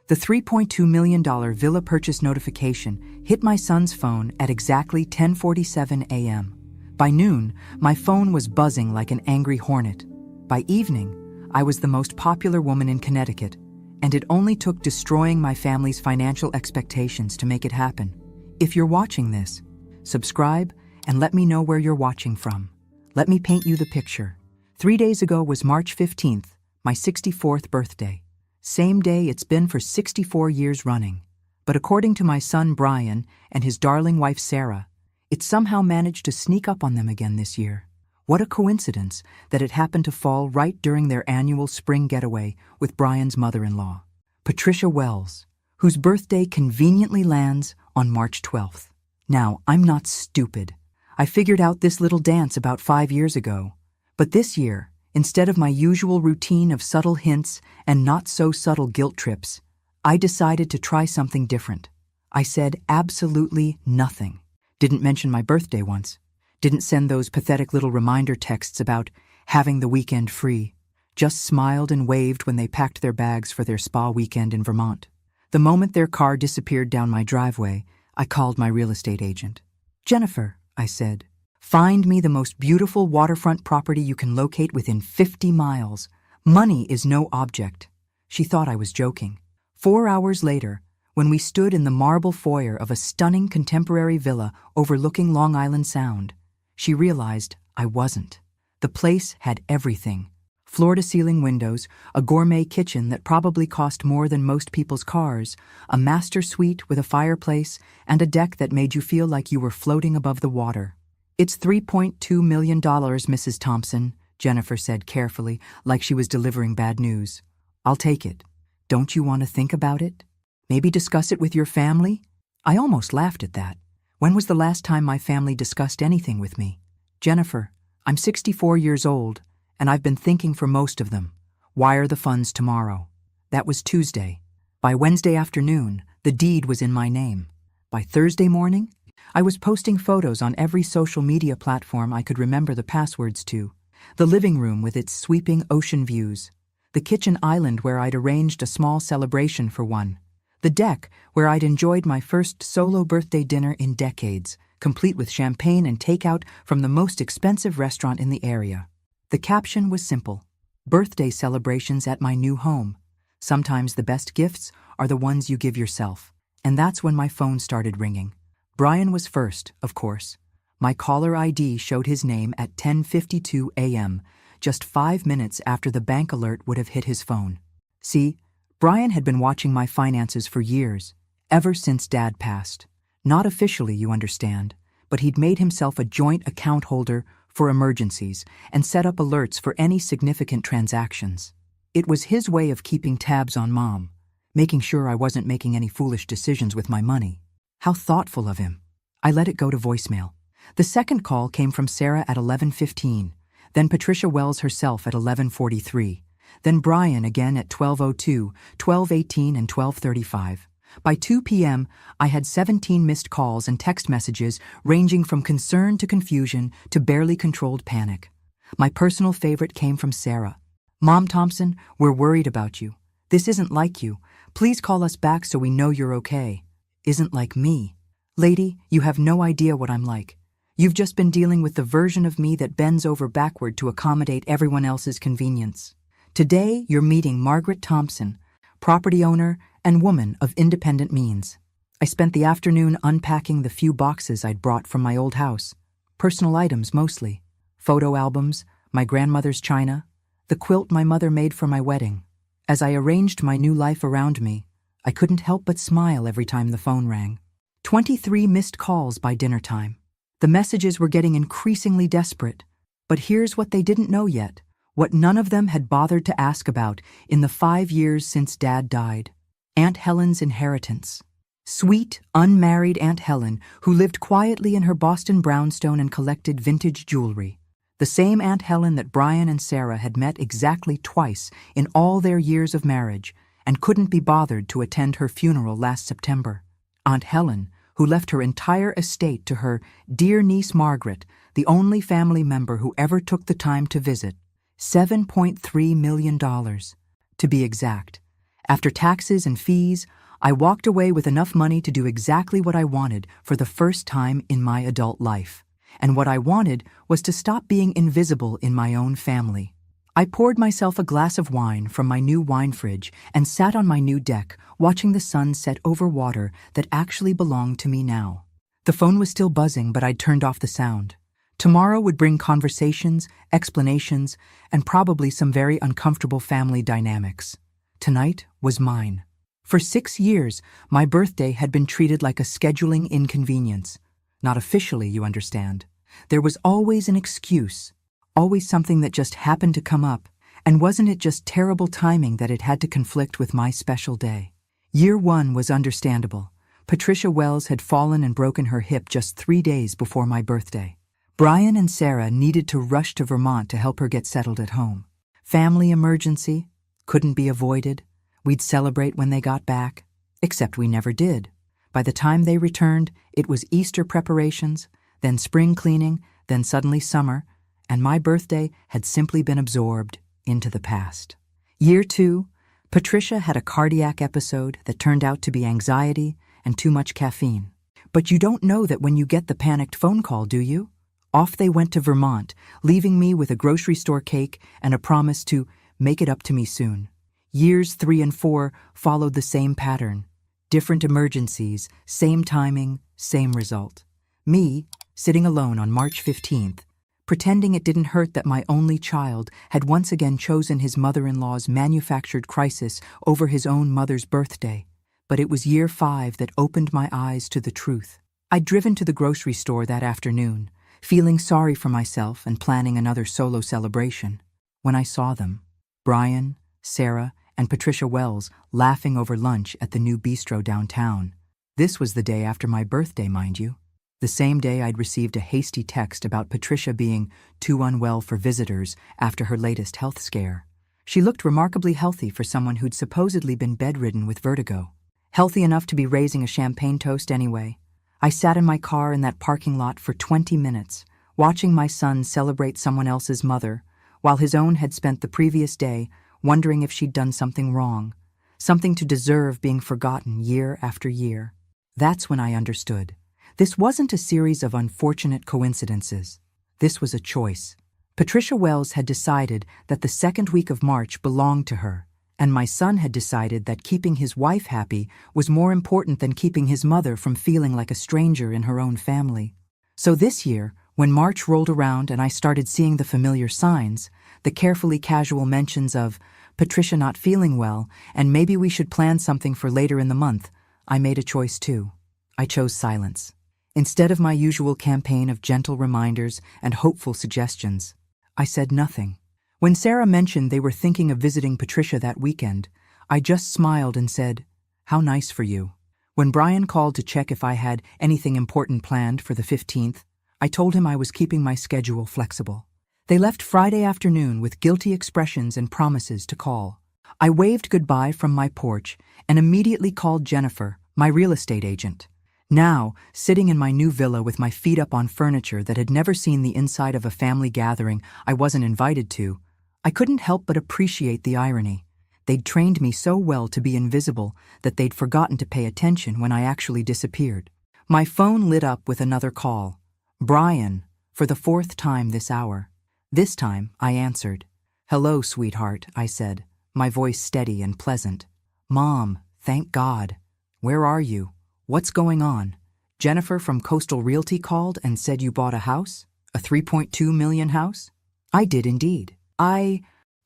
The $3.2 million villa purchase notification hit my son's phone at exactly 10:47 a.m. By noon, my phone was buzzing like an angry hornet. By evening, I was the most popular woman in Connecticut, and it only took destroying my family's financial expectations to make it happen. If you're watching this, subscribe and let me know where you're watching from. Let me paint you the picture. 3 days ago was March 15th, my 64th birthday. Same day it's been for 64 years running. But according to my son Brian and his darling wife Sarah, it somehow managed to sneak up on them again this year. What a coincidence that it happened to fall right during their annual spring getaway with Brian's mother-in-law, Patricia Wells, whose birthday conveniently lands on March 12th. Now, I'm not stupid. I figured out this little dance about 5 years ago. But this year, instead of my usual routine of subtle hints and not-so-subtle guilt trips, I decided to try something different. I said absolutely nothing. Didn't mention my birthday once. Didn't send those pathetic little reminder texts about having the weekend free. Just smiled and waved when they packed their bags for their spa weekend in Vermont. The moment their car disappeared down my driveway, I called my real estate agent. "Jennifer," I said, "find me the most beautiful waterfront property you can locate within 50 miles. Money is no object." She thought I was joking. 4 hours later, when we stood in the marble foyer of a stunning contemporary villa overlooking Long Island Sound, she realized I wasn't. The place had everything. Floor-to-ceiling windows, a gourmet kitchen that probably cost more than most people's cars, a master suite with a fireplace, and a deck that made you feel like you were floating above the water. "It's $3.2 million, Mrs. Thompson," Jennifer said carefully, like she was delivering bad news. "I'll take it. Don't you want to think about it? Maybe discuss it with your family?" I almost laughed at that. When was the last time my family discussed anything with me? "Jennifer, I'm 64 years old, and I've been thinking for most of them. Wire the funds tomorrow." That was Tuesday. By Wednesday afternoon, the deed was in my name. By Thursday morning, I was posting photos on every social media platform I could remember the passwords to. The living room with its sweeping ocean views. The kitchen island where I'd arranged a small celebration for one. The deck where I'd enjoyed my first solo birthday dinner in decades, complete with champagne and takeout from the most expensive restaurant in the area. The caption was simple: "Birthday celebrations at my new home. Sometimes the best gifts are the ones you give yourself." And that's when my phone started ringing. Brian was first, of course. My caller ID showed his name at 10:52 a.m., just 5 minutes after the bank alert would have hit his phone. See, Brian had been watching my finances for years, ever since Dad passed. Not officially, you understand, but he'd made himself a joint account holder for emergencies and set up alerts for any significant transactions. It was his way of keeping tabs on Mom, making sure I wasn't making any foolish decisions with my money. How thoughtful of him. I let it go to voicemail. The second call came from Sarah at 11:15, then Patricia Wells herself at 11:43, then Brian again at 12:02, 12:18, and 12:35. By 2 p.m., I had 17 missed calls and text messages ranging from concern to confusion to barely controlled panic. My personal favorite came from Sarah. "Mom Thompson, we're worried about you. This isn't like you. Please call us back so we know you're okay." Isn't like me. Lady, you have no idea what I'm like. You've just been dealing with the version of me that bends over backward to accommodate everyone else's convenience. Today, you're meeting Margaret Thompson, property owner and woman of independent means. I spent the afternoon unpacking the few boxes I'd brought from my old house. Personal items mostly. Photo albums, my grandmother's china, the quilt my mother made for my wedding. As I arranged my new life around me, I couldn't help but smile every time the phone rang. 23 missed calls by dinner time. The messages were getting increasingly desperate. But here's what they didn't know yet, what none of them had bothered to ask about in the 5 years since Dad died. Aunt Helen's inheritance. Sweet, unmarried Aunt Helen, who lived quietly in her Boston brownstone and collected vintage jewelry. The same Aunt Helen that Brian and Sarah had met exactly twice in all their years of marriage and couldn't be bothered to attend her funeral last September. Aunt Helen, who left her entire estate to her dear niece Margaret, the only family member who ever took the time to visit. $7.3 million, to be exact. After taxes and fees, I walked away with enough money to do exactly what I wanted for the first time in my adult life. And what I wanted was to stop being invisible in my own family. I poured myself a glass of wine from my new wine fridge and sat on my new deck, watching the sun set over water that actually belonged to me now. The phone was still buzzing, but I'd turned off the sound. Tomorrow would bring conversations, explanations, and probably some very uncomfortable family dynamics. Tonight was mine. For 6 years, my birthday had been treated like a scheduling inconvenience. Not officially, you understand. There was always an excuse, always something that just happened to come up, and wasn't it just terrible timing that it had to conflict with my special day? Year 1 was understandable. Patricia Wells had fallen and broken her hip just 3 days before my birthday. Brian and Sarah needed to rush to Vermont to help her get settled at home. Family emergency, couldn't be avoided. We'd celebrate when they got back, except we never did. By the time they returned, it was Easter preparations, then spring cleaning, then suddenly summer, and my birthday had simply been absorbed into the past. Year 2, Patricia had a cardiac episode that turned out to be anxiety and too much caffeine. But you don't know that when you get the panicked phone call, do you? Off they went to Vermont, leaving me with a grocery store cake and a promise to make it up to me soon. Years 3 and 4 followed the same pattern. Different emergencies, same timing, same result. Me, sitting alone on March 15th, pretending it didn't hurt that my only child had once again chosen his mother-in-law's manufactured crisis over his own mother's birthday. But it was year 5 that opened my eyes to the truth. I'd driven to the grocery store that afternoon, feeling sorry for myself and planning another solo celebration, when I saw them, Brian, Sarah, and Patricia Wells laughing over lunch at the new bistro downtown. This was the day after my birthday, mind you. The same day I'd received a hasty text about Patricia being too unwell for visitors after her latest health scare. She looked remarkably healthy for someone who'd supposedly been bedridden with vertigo. Healthy enough to be raising a champagne toast anyway. I sat in my car in that parking lot for 20 minutes, watching my son celebrate someone else's mother, while his own had spent the previous day wondering if she'd done something wrong, something to deserve being forgotten year after year. That's when I understood. This wasn't a series of unfortunate coincidences. This was a choice. Patricia Wells had decided that the second week of March belonged to her, and my son had decided that keeping his wife happy was more important than keeping his mother from feeling like a stranger in her own family. So this year, when March rolled around and I started seeing the familiar signs, the carefully casual mentions of Patricia not feeling well, and maybe we should plan something for later in the month, I made a choice too. I chose silence. Instead of my usual campaign of gentle reminders and hopeful suggestions, I said nothing. When Sarah mentioned they were thinking of visiting Patricia that weekend, I just smiled and said, "How nice for you." When Brian called to check if I had anything important planned for the 15th, I told him I was keeping my schedule flexible. They left Friday afternoon with guilty expressions and promises to call. I waved goodbye from my porch and immediately called Jennifer, my real estate agent. Now, sitting in my new villa with my feet up on furniture that had never seen the inside of a family gathering I wasn't invited to, I couldn't help but appreciate the irony. They'd trained me so well to be invisible that they'd forgotten to pay attention when I actually disappeared. My phone lit up with another call. Brian, for the 4th time this hour. This time, I answered. "Hello, sweetheart," I said, my voice steady and pleasant. "Mom, thank God. Where are you? What's going on? Jennifer from Coastal Realty called and said you bought a house? A $3.2 million house?" I did indeed.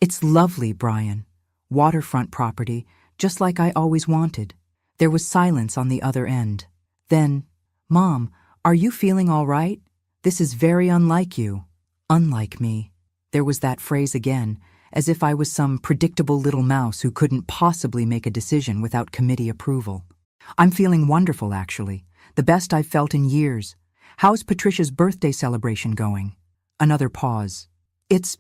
It's lovely, Brian. Waterfront property, just like I always wanted. There was silence on the other end. Then, "Mom, are you feeling all right? This is very unlike you." Unlike me. There was that phrase again, as if I was some predictable little mouse who couldn't possibly make a decision without committee approval. "I'm feeling wonderful, actually. The best I've felt in years. How's Patricia's birthday celebration going?" Another pause. It's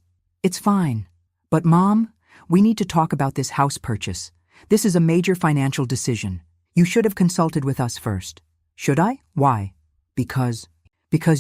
fine. But Mom, we need to talk about this house purchase. This is a major financial decision. You should have consulted with us first." "Should I? Why?" Because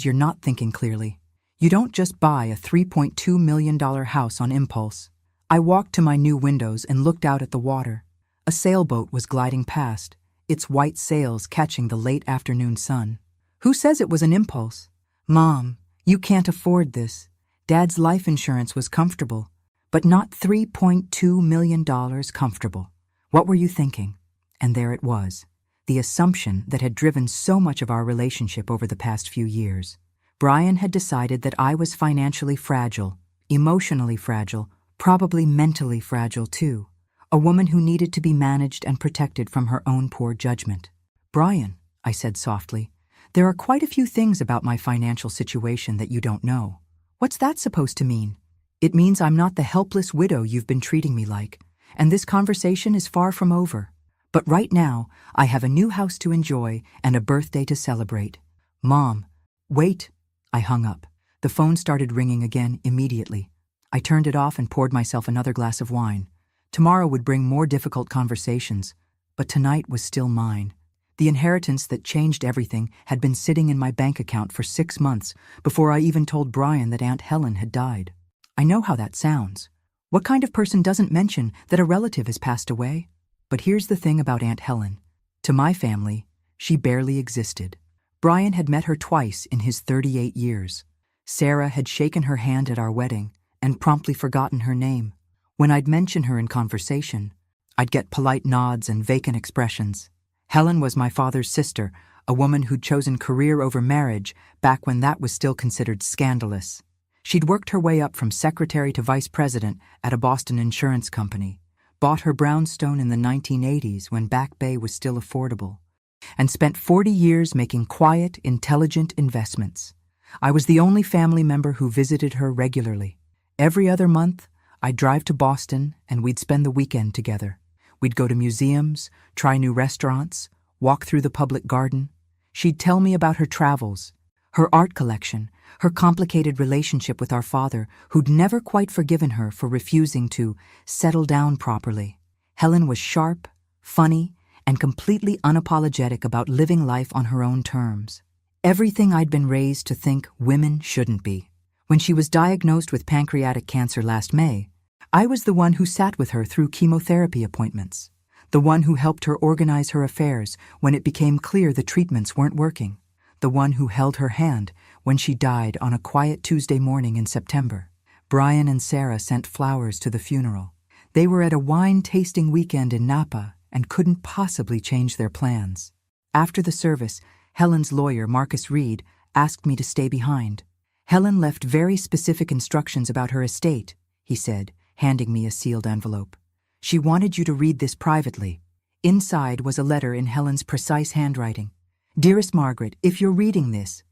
you're not thinking clearly. You don't just buy a $3.2 million house on impulse." I walked to my new windows and looked out at the water. A sailboat was gliding past, its white sails catching the late afternoon sun. Who says it was an impulse? Mom, you can't afford this. Dad's life insurance was comfortable, but not $3.2 million comfortable. What were you thinking? And there it was, the assumption that had driven so much of our relationship over the past few years. Brian had decided that I was financially fragile, emotionally fragile, probably mentally fragile too. A woman who needed to be managed and protected from her own poor judgment. Brian, I said softly, there are quite a few things about my financial situation that you don't know. What's that supposed to mean? It means I'm not the helpless widow you've been treating me like, and this conversation is far from over. But right now, I have a new house to enjoy and a birthday to celebrate. Mom, wait. I hung up. The phone started ringing again immediately. I turned it off and poured myself another glass of wine. Tomorrow would bring more difficult conversations, but tonight was still mine. The inheritance that changed everything had been sitting in my bank account for 6 months before I even told Brian that Aunt Helen had died. I know how that sounds. What kind of person doesn't mention that a relative has passed away? But here's the thing about Aunt Helen. To my family, she barely existed. Brian had met her twice in his 38 years. Sarah had shaken her hand at our wedding and promptly forgotten her name. When I'd mention her in conversation, I'd get polite nods and vacant expressions. Helen was my father's sister, a woman who'd chosen career over marriage back when that was still considered scandalous. She'd worked her way up from secretary to vice president at a Boston insurance company, bought her brownstone in the 1980s when Back Bay was still affordable, and spent 40 years making quiet, intelligent investments. I was the only family member who visited her regularly. Every other month, I'd drive to Boston and we'd spend the weekend together. We'd go to museums, try new restaurants, walk through the public garden. She'd tell me about her travels, her art collection, her complicated relationship with our father, who'd never quite forgiven her for refusing to settle down properly. Helen was sharp, funny, and completely unapologetic about living life on her own terms. Everything I'd been raised to think women shouldn't be. When she was diagnosed with pancreatic cancer last May, I was the one who sat with her through chemotherapy appointments, the one who helped her organize her affairs when it became clear the treatments weren't working, the one who held her hand when she died on a quiet Tuesday morning in September. Brian and Sarah sent flowers to the funeral. They were at a wine-tasting weekend in Napa and couldn't possibly change their plans. After the service, Helen's lawyer, Marcus Reed, asked me to stay behind. Helen left very specific instructions about her estate, he said, handing me a sealed envelope. She wanted you to read this privately. Inside was a letter in Helen's precise handwriting. Dearest Margaret, if you're reading this,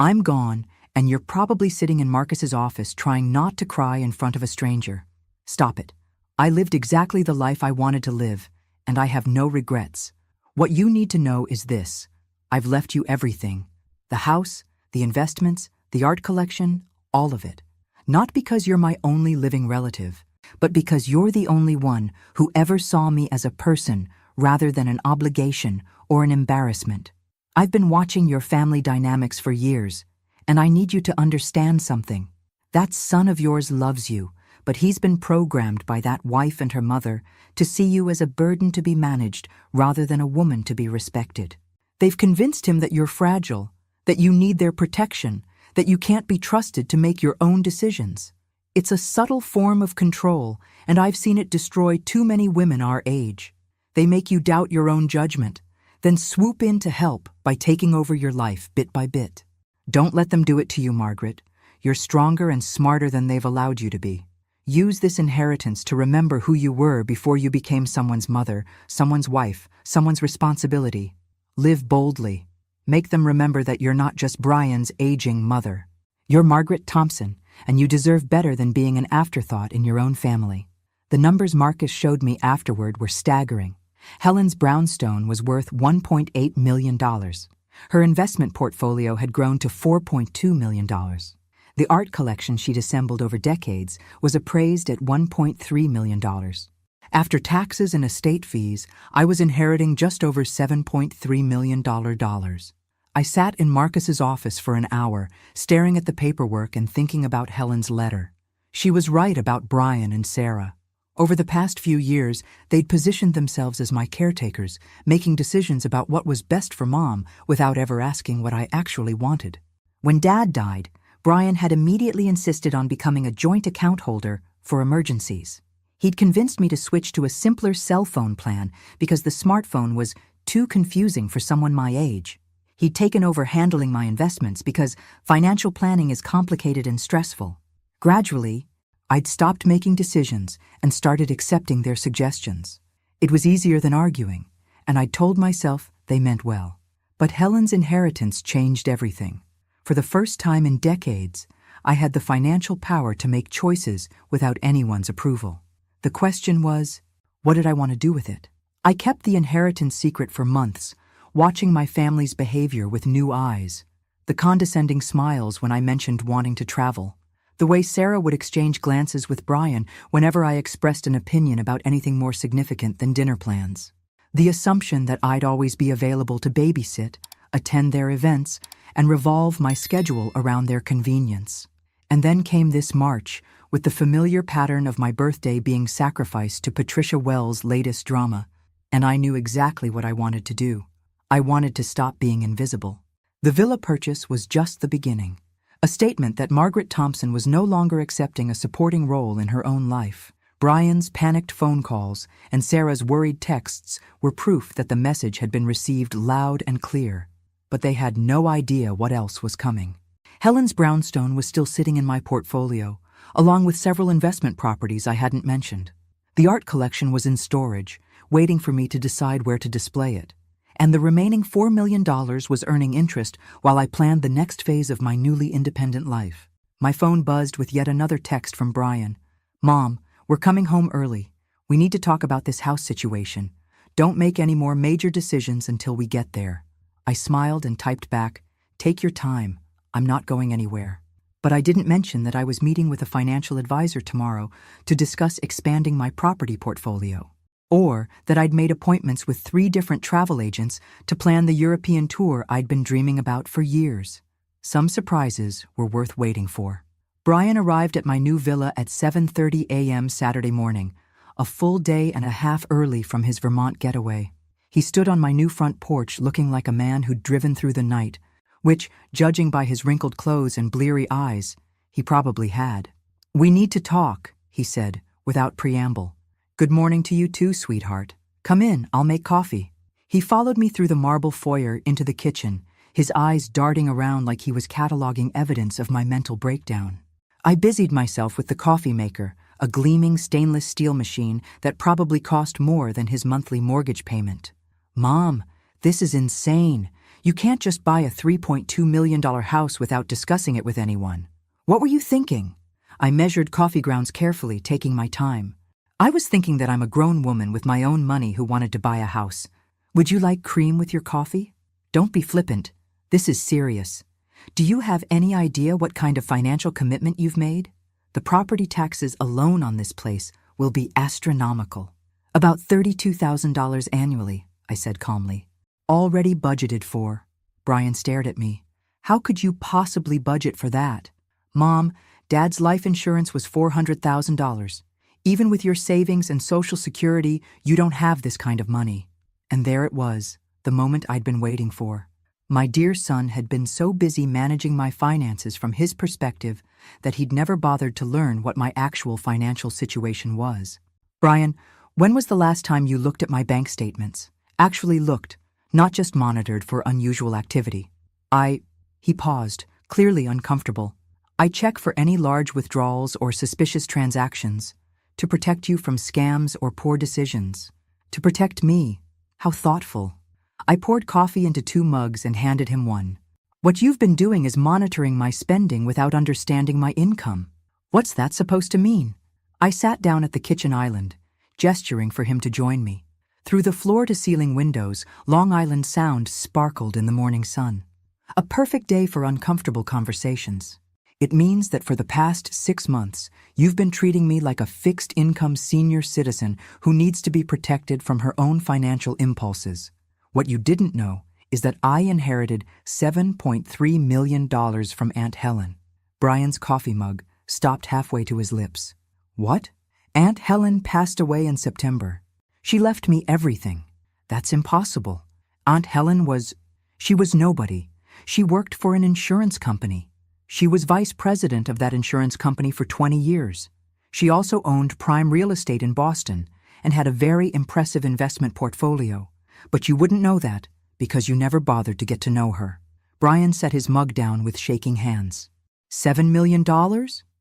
I'm gone, and you're probably sitting in Marcus's office trying not to cry in front of a stranger. Stop it. I lived exactly the life I wanted to live, and I have no regrets. What you need to know is this. I've left you everything. The house, the investments, the art collection, all of it. Not because you're my only living relative, but because you're the only one who ever saw me as a person rather than an obligation or an embarrassment. I've been watching your family dynamics for years, and I need you to understand something. That son of yours loves you, but he's been programmed by that wife and her mother to see you as a burden to be managed rather than a woman to be respected. They've convinced him that you're fragile, that you need their protection, that you can't be trusted to make your own decisions. It's a subtle form of control, and I've seen it destroy too many women our age. They make you doubt your own judgment, then swoop in to help by taking over your life bit by bit. Don't let them do it to you, Margaret. You're stronger and smarter than they've allowed you to be. Use this inheritance to remember who you were before you became someone's mother, someone's wife, someone's responsibility. Live boldly. Make them remember that you're not just Brian's aging mother. You're Margaret Thompson, and you deserve better than being an afterthought in your own family. The numbers Marcus showed me afterward were staggering. Helen's brownstone was worth $1.8 million. Her investment portfolio had grown to $4.2 million. The art collection she'd assembled over decades was appraised at $1.3 million. After taxes and estate fees, I was inheriting just over $7.3 million. I sat in Marcus's office for an hour, staring at the paperwork and thinking about Helen's letter. She was right about Brian and Sarah. Over the past few years, they'd positioned themselves as my caretakers, making decisions about what was best for Mom without ever asking what I actually wanted. When Dad died, Brian had immediately insisted on becoming a joint account holder for emergencies. He'd convinced me to switch to a simpler cell phone plan because the smartphone was too confusing for someone my age. He'd taken over handling my investments because financial planning is complicated and stressful. Gradually, I'd stopped making decisions and started accepting their suggestions. It was easier than arguing, and I'd told myself they meant well. But Helen's inheritance changed everything. For the first time in decades, I had the financial power to make choices without anyone's approval. The question was, what did I want to do with it? I kept the inheritance secret for months, watching my family's behavior with new eyes. The condescending smiles when I mentioned wanting to travel. The way Sarah would exchange glances with Brian whenever I expressed an opinion about anything more significant than dinner plans. The assumption that I'd always be available to babysit, attend their events, and revolve my schedule around their convenience. And then came this March, with the familiar pattern of my birthday being sacrificed to Patricia Wells' latest drama, and I knew exactly what I wanted to do. I wanted to stop being invisible. The villa purchase was just the beginning. A statement that Margaret Thompson was no longer accepting a supporting role in her own life. Brian's panicked phone calls and Sarah's worried texts were proof that the message had been received loud and clear. But they had no idea what else was coming. Helen's brownstone was still sitting in my portfolio, along with several investment properties I hadn't mentioned. The art collection was in storage, waiting for me to decide where to display it. And the remaining $4 million was earning interest while I planned the next phase of my newly independent life. My phone buzzed with yet another text from Brian. "Mom, we're coming home early. We need to talk about this house situation. Don't make any more major decisions until we get there." I smiled and typed back, "Take your time. I'm not going anywhere." But I didn't mention that I was meeting with a financial advisor tomorrow to discuss expanding my property portfolio. Or that I'd made appointments with 3 different travel agents to plan the European tour I'd been dreaming about for years. Some surprises were worth waiting for. Brian arrived at my new villa at 7:30 a.m. Saturday morning, a full day and a half early from his Vermont getaway. He stood on my new front porch looking like a man who'd driven through the night, which, judging by his wrinkled clothes and bleary eyes, he probably had. "We need to talk," he said, without preamble. "Good morning to you too, sweetheart. Come in, I'll make coffee." He followed me through the marble foyer into the kitchen, his eyes darting around like he was cataloging evidence of my mental breakdown. I busied myself with the coffee maker, a gleaming stainless steel machine that probably cost more than his monthly mortgage payment. "Mom, this is insane. You can't just buy a $3.2 million house without discussing it with anyone. What were you thinking?" I measured coffee grounds carefully, taking my time. "I was thinking that I'm a grown woman with my own money who wanted to buy a house. Would you like cream with your coffee? Don't be flippant. This is serious. Do you have any idea what kind of financial commitment you've made? The property taxes alone on this place will be astronomical. About $32,000 annually," I said calmly. "Already budgeted for." Brian stared at me. "How could you possibly budget for that?" "Mom, Dad's life insurance was $400,000. Even with your savings and Social Security, you don't have this kind of money." And there it was, the moment I'd been waiting for. My dear son had been so busy managing my finances from his perspective that he'd never bothered to learn what my actual financial situation was. "Brian, when was the last time you looked at my bank statements? Actually looked, not just monitored for unusual activity." He paused, clearly uncomfortable. "I check for any large withdrawals or suspicious transactions. To protect you from scams or poor decisions. To protect me." How thoughtful. I poured coffee into 2 mugs and handed him one. "What you've been doing is monitoring my spending without understanding my income. What's that supposed to mean?" I sat down at the kitchen island, gesturing for him to join me. Through the floor-to-ceiling windows, Long Island Sound sparkled in the morning sun. A perfect day for uncomfortable conversations. "It means that for the past 6 months, you've been treating me like a fixed-income senior citizen who needs to be protected from her own financial impulses. What you didn't know is that I inherited $7.3 million from Aunt Helen." Brian's coffee mug stopped halfway to his lips. "What? Aunt Helen passed away in September. She left me everything. That's impossible. Aunt Helen she was nobody. She worked for an insurance company. She was vice president of that insurance company for 20 years. She also owned prime real estate in Boston and had a very impressive investment portfolio. But you wouldn't know that because you never bothered to get to know her. Brian set his mug down with shaking hands. $7 million?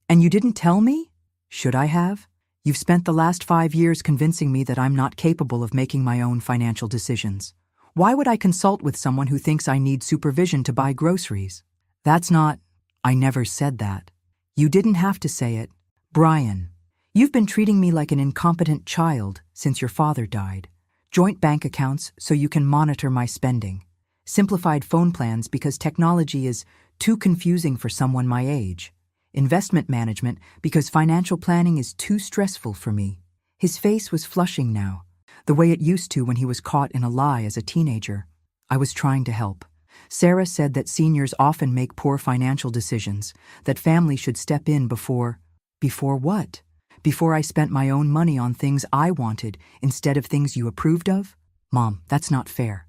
And you didn't tell me? Should I have? You've spent the last 5 years convincing me that I'm not capable of making my own financial decisions. Why would I consult with someone who thinks I need supervision to buy groceries? I never said that. You didn't have to say it. Brian, you've been treating me like an incompetent child since your father died. Joint bank accounts so you can monitor my spending. Simplified phone plans because technology is too confusing for someone my age. Investment management because financial planning is too stressful for me. His face was flushing now, the way it used to when he was caught in a lie as a teenager. I was trying to help. Sarah said that seniors often make poor financial decisions, that family should step in before what? Before I spent my own money on things I wanted instead of things you approved of? Mom, that's not fair.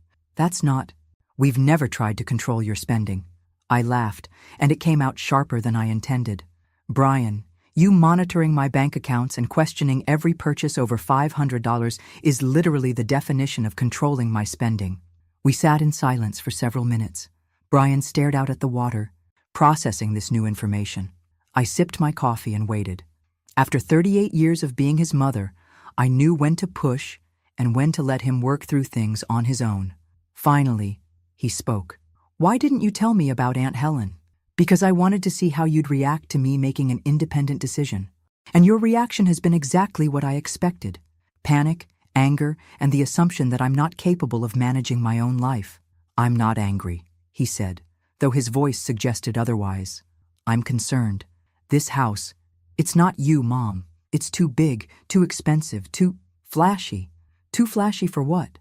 We've never tried to control your spending. I laughed, and it came out sharper than I intended. Brian, you monitoring my bank accounts and questioning every purchase over $500 is literally the definition of controlling my spending. We sat in silence for several minutes. Brian stared out at the water, processing this new information. I sipped my coffee and waited. After 38 years of being his mother, I knew when to push and when to let him work through things on his own. Finally, he spoke. Why didn't you tell me about Aunt Helen? Because I wanted to see how you'd react to me making an independent decision. And your reaction has been exactly what I expected. Panic, anger, and the assumption that I'm not capable of managing my own life. I'm not angry, he said, though his voice suggested otherwise. I'm concerned. This house, it's not you, Mom. It's too big, too expensive, too flashy. Too flashy for what?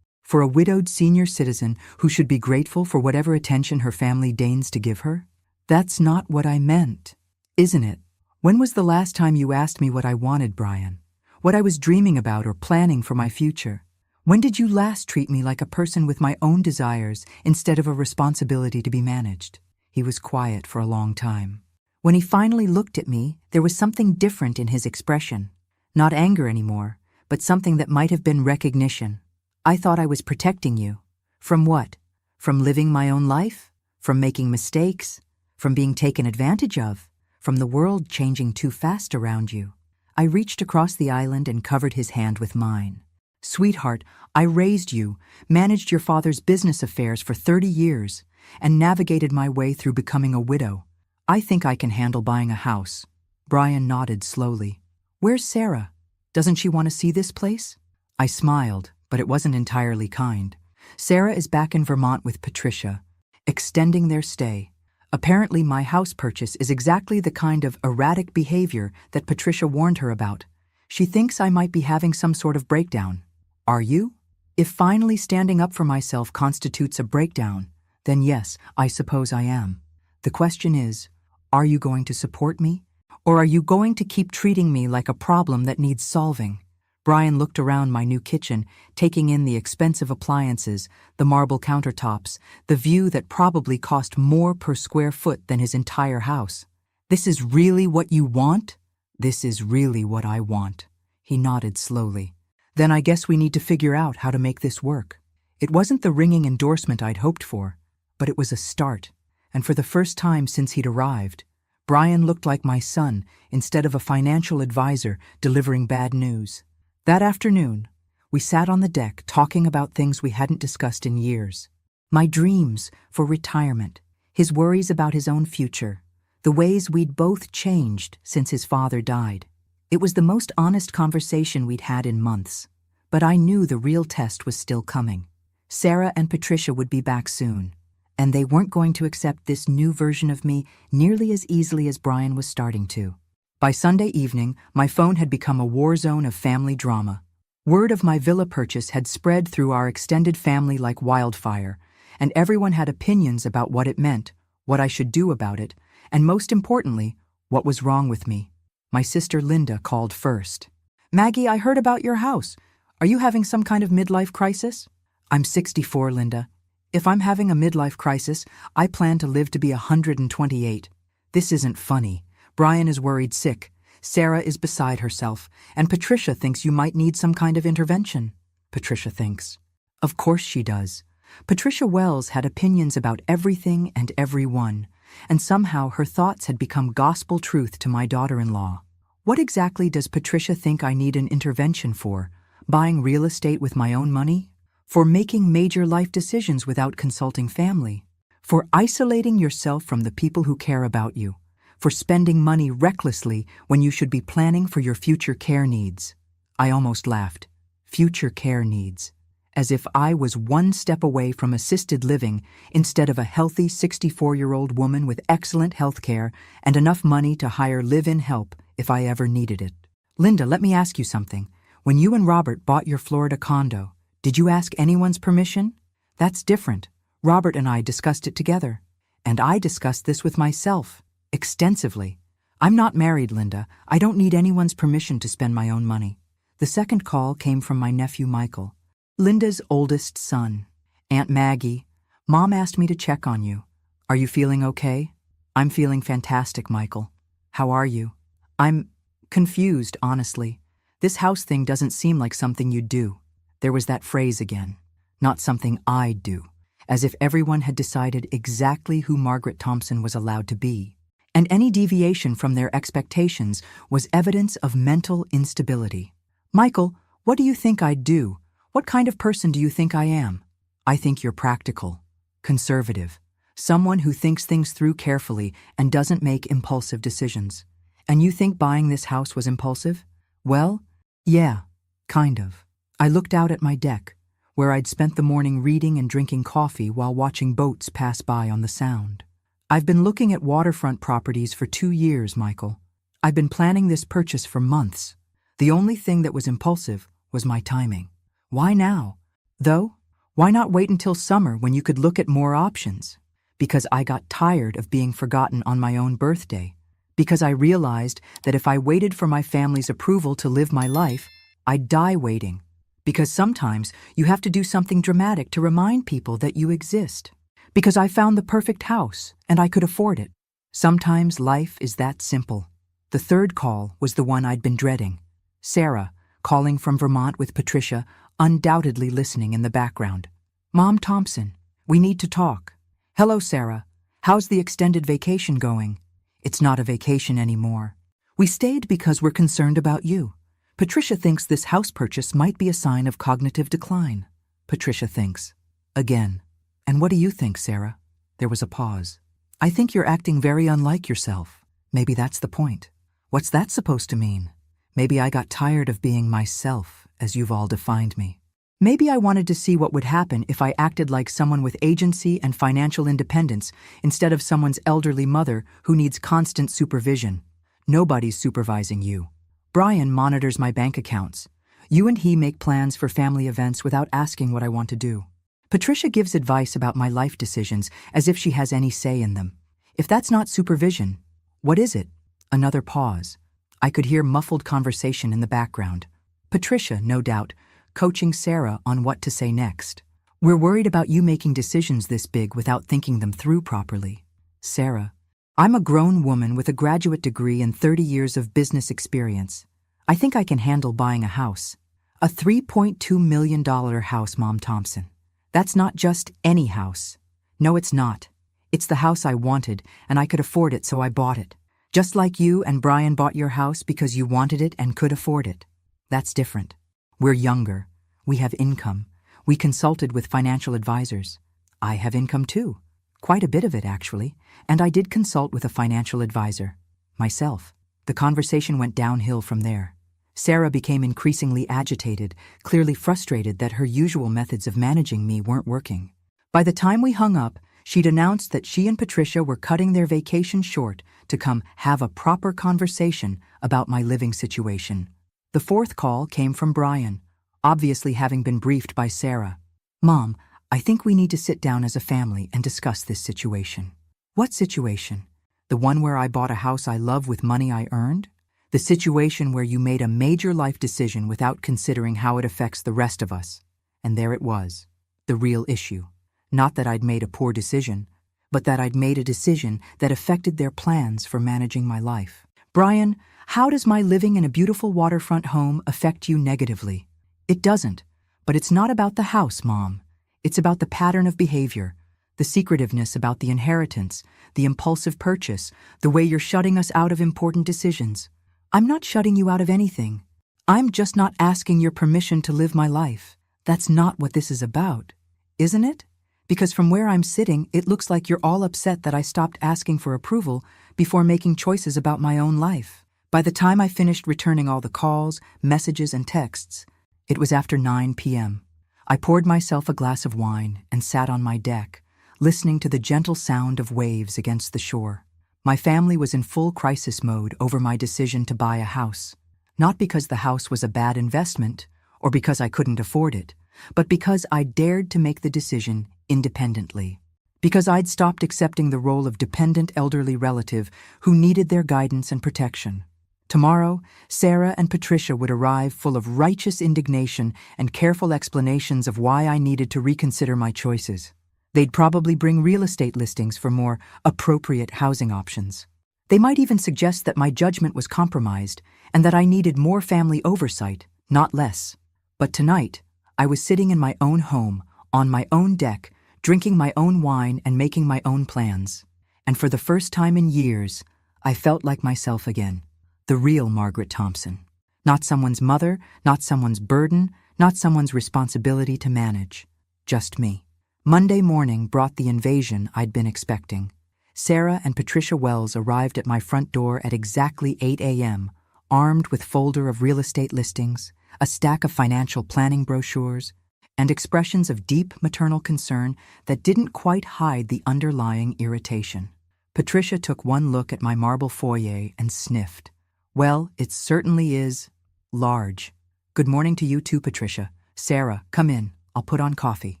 For a widowed senior citizen who should be grateful for whatever attention her family deigns to give her? That's not what I meant, isn't it? When was the last time you asked me what I wanted, Brian? What I was dreaming about or planning for my future? When did you last treat me like a person with my own desires instead of a responsibility to be managed? He was quiet for a long time. When he finally looked at me, there was something different in his expression. Not anger anymore, but something that might have been recognition. I thought I was protecting you. From what? From living my own life? From making mistakes? From being taken advantage of? From the world changing too fast around you? I reached across the island and covered his hand with mine. Sweetheart, I raised you, managed your father's business affairs for 30 years, and navigated my way through becoming a widow. I think I can handle buying a house. Brian nodded slowly. Where's Sarah? Doesn't she want to see this place? I smiled, but it wasn't entirely kind. Sarah is back in Vermont with Patricia, extending their stay. Apparently my house purchase is exactly the kind of erratic behavior that Patricia warned her about. She thinks I might be having some sort of breakdown. Are you? If finally standing up for myself constitutes a breakdown, then yes, I suppose I am. The question is, are you going to support me? Or are you going to keep treating me like a problem that needs solving? Brian looked around my new kitchen, taking in the expensive appliances, the marble countertops, the view that probably cost more per square foot than his entire house. This is really what you want? This is really what I want. He nodded slowly. Then I guess we need to figure out how to make this work. It wasn't the ringing endorsement I'd hoped for, but it was a start. And for the first time since he'd arrived, Brian looked like my son instead of a financial advisor delivering bad news. That afternoon, we sat on the deck talking about things we hadn't discussed in years. My dreams for retirement, his worries about his own future, the ways we'd both changed since his father died. It was the most honest conversation we'd had in months, but I knew the real test was still coming. Sarah and Patricia would be back soon, and they weren't going to accept this new version of me nearly as easily as Brian was starting to. By Sunday evening, my phone had become a war zone of family drama. Word of my villa purchase had spread through our extended family like wildfire, and everyone had opinions about what it meant, what I should do about it, and most importantly, what was wrong with me. My sister Linda called first. Maggie, I heard about your house. Are you having some kind of midlife crisis? I'm 64, Linda. If I'm having a midlife crisis, I plan to live to be 128. This isn't funny. Brian is worried sick. Sarah is beside herself. And Patricia thinks you might need some kind of intervention. Patricia thinks. Of course she does. Patricia Wells had opinions about everything and everyone, and somehow her thoughts had become gospel truth to my daughter-in-law. What exactly does Patricia think I need an intervention for? Buying real estate with my own money? For making major life decisions without consulting family? For isolating yourself from the people who care about you? For spending money recklessly when you should be planning for your future care needs? I almost laughed. Future care needs. As if I was one step away from assisted living instead of a healthy 64-year-old woman with excellent health care and enough money to hire live-in help if I ever needed it. Linda, let me ask you something. When you and Robert bought your Florida condo, did you ask anyone's permission? That's different. Robert and I discussed it together. And I discussed this with myself, extensively. I'm not married, Linda. I don't need anyone's permission to spend my own money. The second call came from my nephew Michael, Linda's oldest son. Aunt Maggie, Mom asked me to check on you. Are you feeling okay? I'm feeling fantastic, Michael. How are you? I'm confused, honestly. This house thing doesn't seem like something you'd do. There was that phrase again. Not something I'd do. As if everyone had decided exactly who Margaret Thompson was allowed to be. And any deviation from their expectations was evidence of mental instability. Michael, what do you think I'd do? What kind of person do you think I am? I think you're practical, conservative, someone who thinks things through carefully and doesn't make impulsive decisions. And you think buying this house was impulsive? Well, yeah, kind of. I looked out at my deck, where I'd spent the morning reading and drinking coffee while watching boats pass by on the Sound. I've been looking at waterfront properties for 2 years, Michael. I've been planning this purchase for months. The only thing that was impulsive was my timing. Why now? Though, why not wait until summer when you could look at more options? Because I got tired of being forgotten on my own birthday. Because I realized that if I waited for my family's approval to live my life, I'd die waiting. Because sometimes you have to do something dramatic to remind people that you exist. Because I found the perfect house and I could afford it. Sometimes life is that simple. The third call was the one I'd been dreading. Sarah, calling from Vermont with Patricia, undoubtedly listening in the background. Mom Thompson, we need to talk. Hello, Sarah. How's the extended vacation going? It's not a vacation anymore. We stayed because we're concerned about you. Patricia thinks this house purchase might be a sign of cognitive decline. Patricia thinks. Again. And what do you think, Sarah? There was a pause. I think you're acting very unlike yourself. Maybe that's the point. What's that supposed to mean? Maybe I got tired of being myself, as you've all defined me. Maybe I wanted to see what would happen if I acted like someone with agency and financial independence instead of someone's elderly mother who needs constant supervision. Nobody's supervising you. Brian monitors my bank accounts. You and he make plans for family events without asking what I want to do. Patricia gives advice about my life decisions as if she has any say in them. If that's not supervision, what is it? Another pause. I could hear muffled conversation in the background. Patricia, no doubt, coaching Sarah on what to say next. We're worried about you making decisions this big without thinking them through properly. Sarah, I'm a grown woman with a graduate degree and 30 years of business experience. I think I can handle buying a house. A $3.2 million house, Mom Thompson. That's not just any house. No, it's not. It's the house I wanted, and I could afford it, so I bought it. Just like you and Brian bought your house because you wanted it and could afford it. That's different. We're younger. We have income. We consulted with financial advisors. I have income too. Quite a bit of it, actually. And I did consult with a financial advisor. Myself. The conversation went downhill from there. Sarah became increasingly agitated, clearly frustrated that her usual methods of managing me weren't working. By the time we hung up, she'd announced that she and Patricia were cutting their vacation short to come have a proper conversation about my living situation. The fourth call came from Brian, obviously having been briefed by Sarah. Mom, I think we need to sit down as a family and discuss this situation. What situation? The one where I bought a house I love with money I earned? The situation where you made a major life decision without considering how it affects the rest of us. And there it was, the real issue. Not that I'd made a poor decision, but that I'd made a decision that affected their plans for managing my life. Brian, how does my living in a beautiful waterfront home affect you negatively? It doesn't, but it's not about the house, Mom. It's about the pattern of behavior, the secretiveness about the inheritance, the impulsive purchase, the way you're shutting us out of important decisions. I'm not shutting you out of anything. I'm just not asking your permission to live my life. That's not what this is about, isn't it? Because from where I'm sitting, it looks like you're all upset that I stopped asking for approval before making choices about my own life. By the time I finished returning all the calls, messages, and texts, it was after 9 p.m. I poured myself a glass of wine and sat on my deck, listening to the gentle sound of waves against the shore. My family was in full crisis mode over my decision to buy a house. Not because the house was a bad investment, or because I couldn't afford it, but because I dared to make the decision independently. Because I'd stopped accepting the role of dependent elderly relative who needed their guidance and protection. Tomorrow, Sarah and Patricia would arrive full of righteous indignation and careful explanations of why I needed to reconsider my choices. They'd probably bring real estate listings for more appropriate housing options. They might even suggest that my judgment was compromised and that I needed more family oversight, not less. But tonight, I was sitting in my own home, on my own deck, drinking my own wine and making my own plans. And for the first time in years, I felt like myself again. The real Margaret Thompson. Not someone's mother, not someone's burden, not someone's responsibility to manage. Just me. Monday morning brought the invasion I'd been expecting. Sarah and Patricia Wells arrived at my front door at exactly 8 a.m., armed with folder of real estate listings, a stack of financial planning brochures, and expressions of deep maternal concern that didn't quite hide the underlying irritation. Patricia took one look at my marble foyer and sniffed. Well, it certainly is large. Good morning to you too, Patricia. Sarah, come in. I'll put on coffee.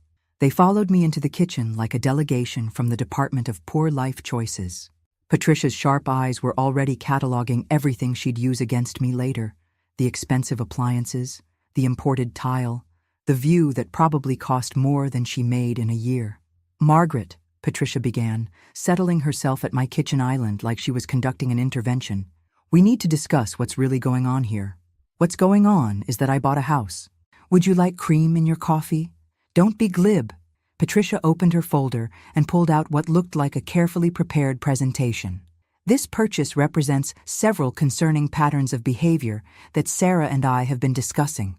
They followed me into the kitchen like a delegation from the Department of Poor Life Choices. Patricia's sharp eyes were already cataloging everything she'd use against me later. The expensive appliances, the imported tile, the view that probably cost more than she made in a year. Margaret, Patricia began, settling herself at my kitchen island like she was conducting an intervention. We need to discuss what's really going on here. What's going on is that I bought a house. Would you like cream in your coffee? Don't be glib. Patricia opened her folder and pulled out what looked like a carefully prepared presentation. This purchase represents several concerning patterns of behavior that Sarah and I have been discussing.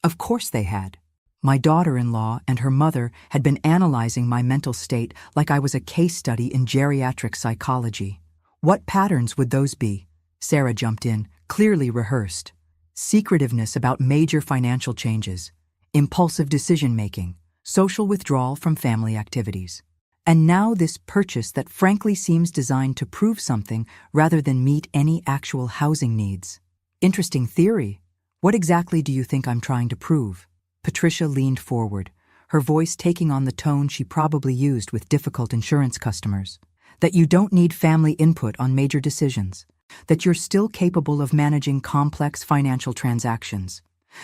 Of course they had. My daughter-in-law and her mother had been analyzing my mental state like I was a case study in geriatric psychology. What patterns would those be? Sarah jumped in, clearly rehearsed. Secretiveness about major financial changes, impulsive decision-making, social withdrawal from family activities. And now this purchase that frankly seems designed to prove something rather than meet any actual housing needs. Interesting theory. What exactly do you think I'm trying to prove? Patricia leaned forward, her voice taking on the tone she probably used with difficult insurance customers. That you don't need family input on major decisions. That you're still capable of managing complex financial transactions.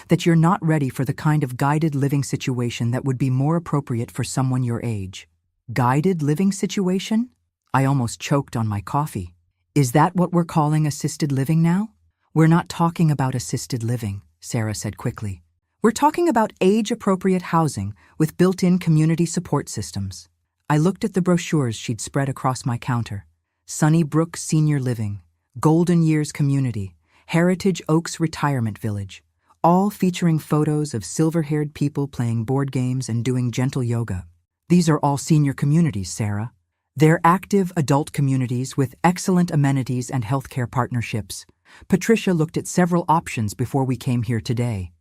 That you're not ready for the kind of guided living situation that would be more appropriate for someone your age. Guided living situation? I almost choked on my coffee. Is that what we're calling assisted living now? We're not talking about assisted living, Sarah said quickly. We're talking about age-appropriate housing with built-in community support systems. I looked at the brochures she'd spread across my counter. Sunnybrook Senior Living, Golden Years Community, Heritage Oaks Retirement Village, all featuring photos of silver-haired people playing board games and doing gentle yoga. These are all senior communities, Sarah. They're active adult communities with excellent amenities and healthcare partnerships. Patricia looked at several options before we came here today.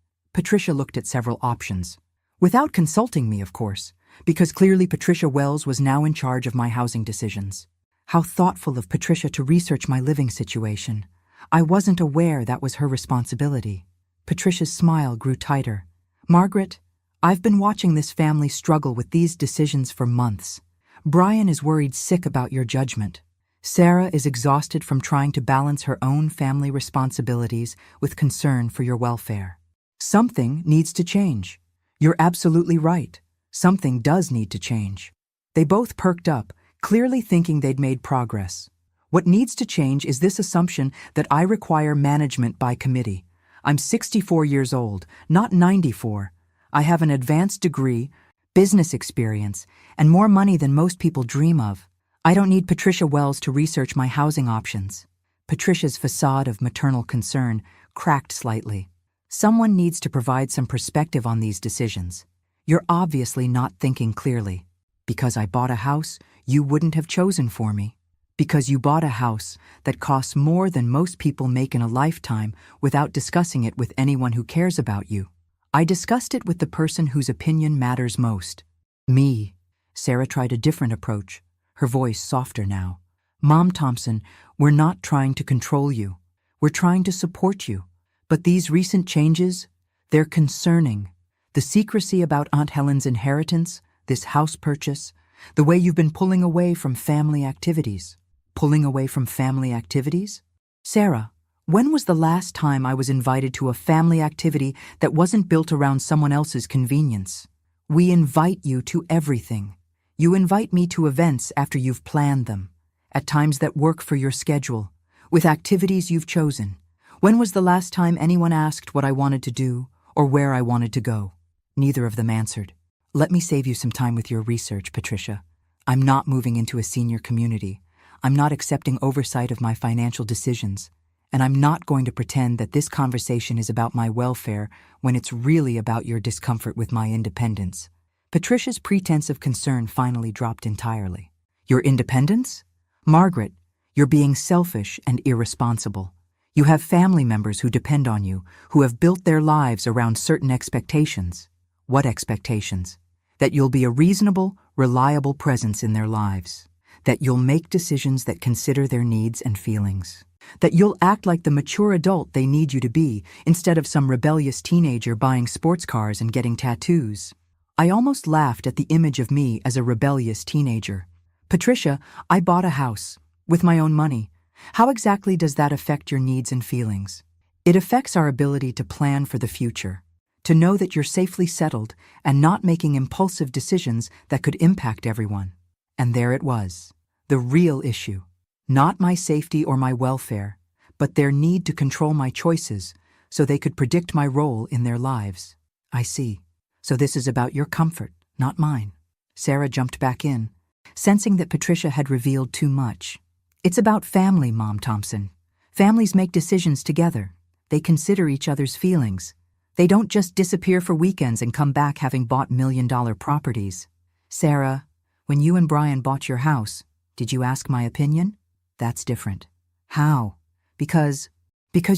Without consulting me, of course, because clearly Patricia Wells was now in charge of my housing decisions. How thoughtful of Patricia to research my living situation. I wasn't aware that was her responsibility. Patricia's smile grew tighter. Margaret, I've been watching this family struggle with these decisions for months. Brian is worried sick about your judgment. Sarah is exhausted from trying to balance her own family responsibilities with concern for your welfare. Something needs to change. You're absolutely right. Something does need to change. They both perked up, clearly thinking they'd made progress. What needs to change is this assumption that I require management by committee. I'm 64 years old, not 94. I have an advanced degree, business experience, and more money than most people dream of. I don't need Patricia Wells to research my housing options. Patricia's facade of maternal concern cracked slightly. Someone needs to provide some perspective on these decisions. You're obviously not thinking clearly. Because I bought a house you wouldn't have chosen for me. Because you bought a house that costs more than most people make in a lifetime without discussing it with anyone who cares about you. I discussed it with the person whose opinion matters most. Me. Sarah tried a different approach, her voice softer now. Mom Thompson, we're not trying to control you. We're trying to support you. But these recent changes, they're concerning. The secrecy about Aunt Helen's inheritance, this house purchase, the way you've been pulling away from family activities. Pulling away from family activities? Sarah, when was the last time I was invited to a family activity that wasn't built around someone else's convenience? We invite you to everything. You invite me to events after you've planned them, at times that work for your schedule, with activities you've chosen. When was the last time anyone asked what I wanted to do or where I wanted to go? Neither of them answered. Let me save you some time with your research, Patricia. I'm not moving into a senior community. I'm not accepting oversight of my financial decisions. And I'm not going to pretend that this conversation is about my welfare when it's really about your discomfort with my independence. Patricia's pretense of concern finally dropped entirely. Your independence? Margaret, you're being selfish and irresponsible. You have family members who depend on you, who have built their lives around certain expectations. What expectations? That you'll be a reasonable, reliable presence in their lives. That you'll make decisions that consider their needs and feelings. That you'll act like the mature adult they need you to be, instead of some rebellious teenager buying sports cars and getting tattoos. I almost laughed at the image of me as a rebellious teenager. Patricia, I bought a house, with my own money. How exactly does that affect your needs and feelings? It affects our ability to plan for the future, to know that you're safely settled and not making impulsive decisions that could impact everyone. And there it was, the real issue. Not my safety or my welfare, but their need to control my choices so they could predict my role in their lives. I see. So this is about your comfort, not mine. Sarah jumped back in, sensing that Patricia had revealed too much. It's about family, Mom Thompson. Families make decisions together. They consider each other's feelings. They don't just disappear for weekends and come back having bought million-dollar properties. Sarah, when you and Brian bought your house, did you ask my opinion? That's different. How? Because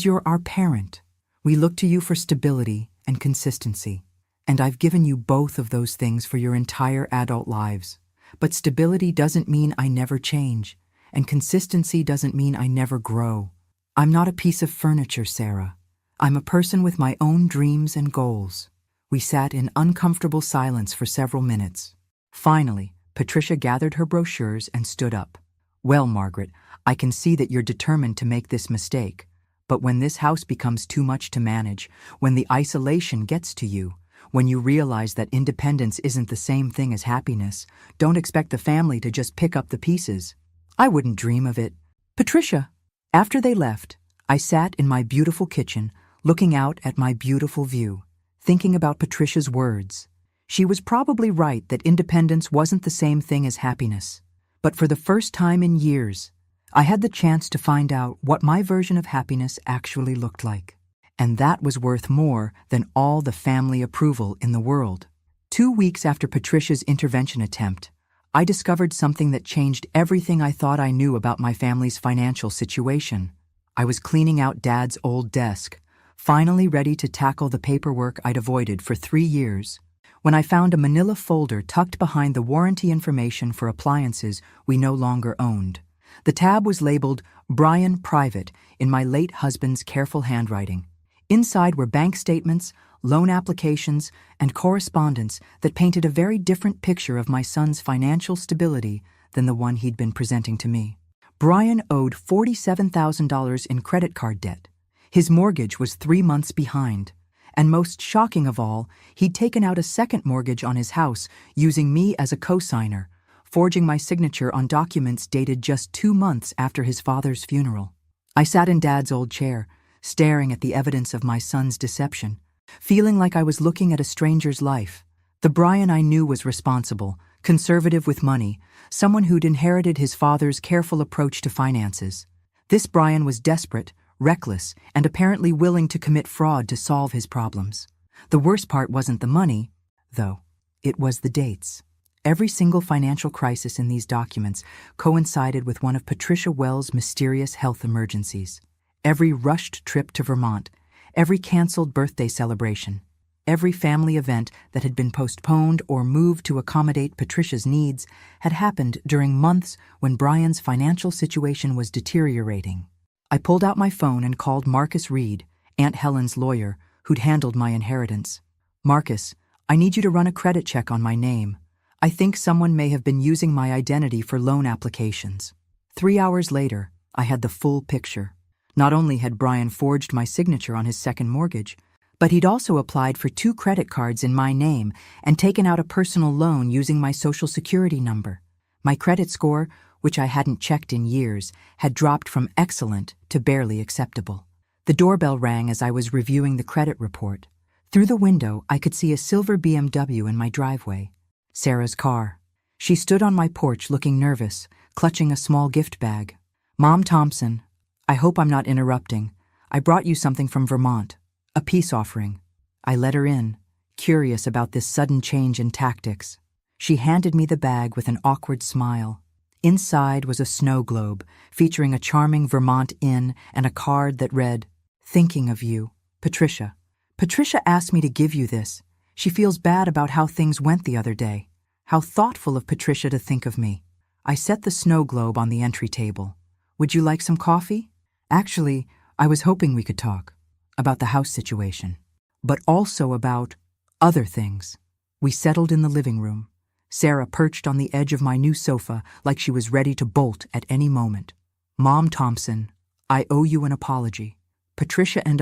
you're our parent. We look to you for stability and consistency. And I've given you both of those things for your entire adult lives. But stability doesn't mean I never change, and consistency doesn't mean I never grow. I'm not a piece of furniture, Sarah. I'm a person with my own dreams and goals. We sat in uncomfortable silence for several minutes. Finally, Patricia gathered her brochures and stood up. Well, Margaret, I can see that you're determined to make this mistake. But when this house becomes too much to manage, when the isolation gets to you, when you realize that independence isn't the same thing as happiness, don't expect the family to just pick up the pieces. I wouldn't dream of it. Patricia, after they left, I sat in my beautiful kitchen, looking out at my beautiful view, thinking about Patricia's words. She was probably right that independence wasn't the same thing as happiness. But for the first time in years, I had the chance to find out what my version of happiness actually looked like. And that was worth more than all the family approval in the world. 2 weeks after Patricia's intervention attempt, I discovered something that changed everything I thought I knew about my family's financial situation. I was cleaning out Dad's old desk, finally ready to tackle the paperwork I'd avoided for 3 years, when I found a manila folder tucked behind the warranty information for appliances we no longer owned. The tab was labeled Brian Private in my late husband's careful handwriting. Inside were bank statements, loan applications, and correspondence that painted a very different picture of my son's financial stability than the one he'd been presenting to me. Brian owed $47,000 in credit card debt. His mortgage was 3 months behind. And most shocking of all, he'd taken out a second mortgage on his house using me as a co-signer, forging my signature on documents dated just 2 months after his father's funeral. I sat in Dad's old chair, staring at the evidence of my son's deception, feeling like I was looking at a stranger's life. The Brian I knew was responsible, conservative with money, someone who'd inherited his father's careful approach to finances. This Brian was desperate, reckless, and apparently willing to commit fraud to solve his problems. The worst part wasn't the money, though. It was the dates. Every single financial crisis in these documents coincided with one of Patricia Wells' mysterious health emergencies. Every rushed trip to Vermont, every canceled birthday celebration, every family event that had been postponed or moved to accommodate Patricia's needs had happened during months when Brian's financial situation was deteriorating. I pulled out my phone and called Marcus Reed, Aunt Helen's lawyer, who'd handled my inheritance. "Marcus, I need you to run a credit check on my name. I think someone may have been using my identity for loan applications." 3 hours later, I had the full picture. Not only had Brian forged my signature on his second mortgage, but he'd also applied for 2 credit cards in my name and taken out a personal loan using my Social Security number. My credit score, which I hadn't checked in years, had dropped from excellent to barely acceptable. The doorbell rang as I was reviewing the credit report. Through the window, I could see a silver BMW in my driveway. Sarah's car. She stood on my porch looking nervous, clutching a small gift bag. "Mom Thompson, I hope I'm not interrupting. I brought you something from Vermont. A peace offering." I let her in, curious about this sudden change in tactics. She handed me the bag with an awkward smile. Inside was a snow globe featuring a charming Vermont inn and a card that read, "Thinking of you, Patricia. Patricia asked me to give you this. She feels bad about how things went the other day. How thoughtful of Patricia to think of me." I set the snow globe on the entry table. "Would you like some coffee?" "Actually, I was hoping we could talk about the house situation, but also about other things." We settled in the living room. Sarah perched on the edge of my new sofa like she was ready to bolt at any moment. "Mom Thompson, I owe you an apology. Patricia and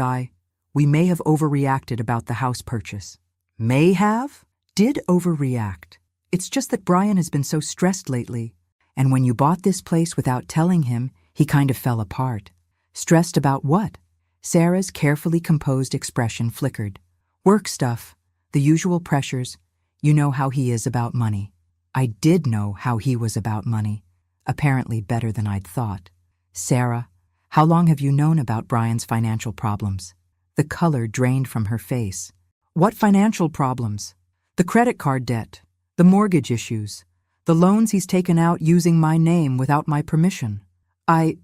we may have overreacted about the house purchase." "May have?" "Did overreact. It's just that Brian has been so stressed lately. And when you bought this place without telling him, he kind of fell apart." "Stressed about what?" Sarah's carefully composed expression flickered. "Work stuff. The usual pressures. You know how he is about money." I did know how he was about money, apparently better than I'd thought. "Sarah, how long have you known about Brian's financial problems?" The color drained from her face. "What financial problems?" "The credit card debt, the mortgage issues, the loans he's taken out using my name without my permission." I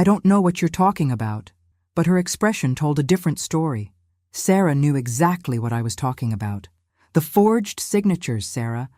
don't know what you're talking about." But her expression told a different story. Sarah knew exactly what I was talking about. The forged signatures, Sarah.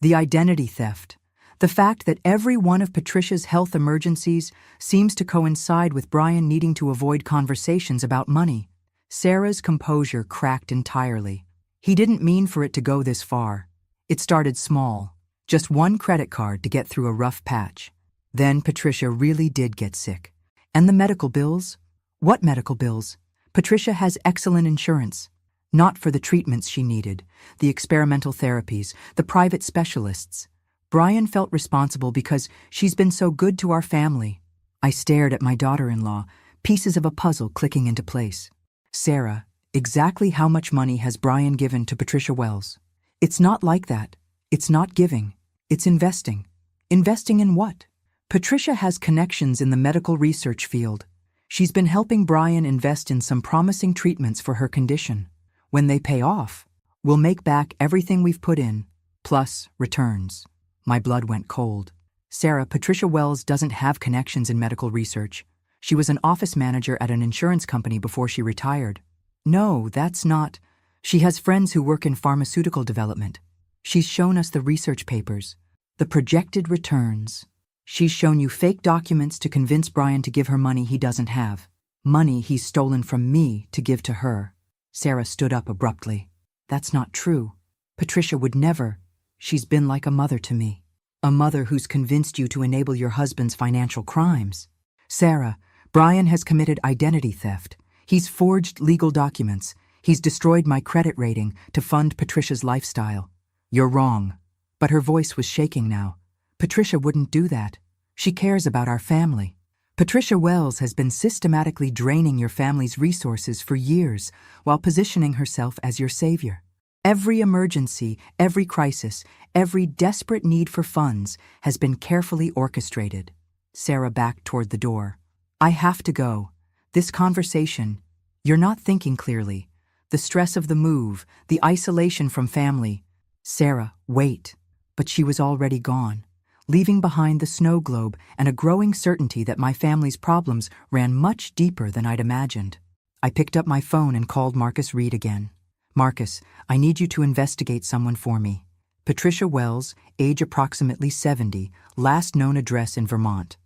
The identity theft. The fact that every one of Patricia's health emergencies seems to coincide with Brian needing to avoid conversations about money. Sarah's composure cracked entirely. "He didn't mean for it to go this far. It started small. Just one credit card to get through a rough patch. Then Patricia really did get sick. And the medical bills? What medical bills? Patricia has excellent insurance. Not for the treatments she needed, the experimental therapies, the private specialists. Brian felt responsible because she's been so good to our family." I stared at my daughter-in-law, pieces of a puzzle clicking into place. "Sarah, exactly how much money has Brian given to Patricia Wells?" "It's not like that. It's not giving. It's investing." "Investing in what?" "Patricia has connections in the medical research field. She's been helping Brian invest in some promising treatments for her condition. When they pay off, we'll make back everything we've put in, plus returns." My blood went cold. "Sarah, Patricia Wells doesn't have connections in medical research. She was an office manager at an insurance company before she retired." "No, that's not. She has friends who work in pharmaceutical development. She's shown us the research papers, the projected returns. She's shown you fake documents to convince Brian to give her money he doesn't have. Money he's stolen from me to give to her." Sarah stood up abruptly. "That's not true. Patricia would never. She's been like a mother to me." A mother who's convinced you to enable your husband's financial crimes. Sarah, Brian has committed identity theft. He's forged legal documents. He's destroyed my credit rating to fund Patricia's lifestyle. You're wrong. But her voice was shaking now. Patricia wouldn't do that. She cares about our family. Patricia Wells has been systematically draining your family's resources for years while positioning herself as your savior. Every emergency, every crisis, every desperate need for funds has been carefully orchestrated. Sarah backed toward the door. I have to go. This conversation, you're not thinking clearly. The stress of the move, the isolation from family. Sarah, wait. But she was already gone, leaving behind the snow globe and a growing certainty that my family's problems ran much deeper than I'd imagined. I picked up my phone and called Marcus Reed again. Marcus, I need you to investigate someone for me. Patricia Wells, age approximately 70, last known address in Vermont.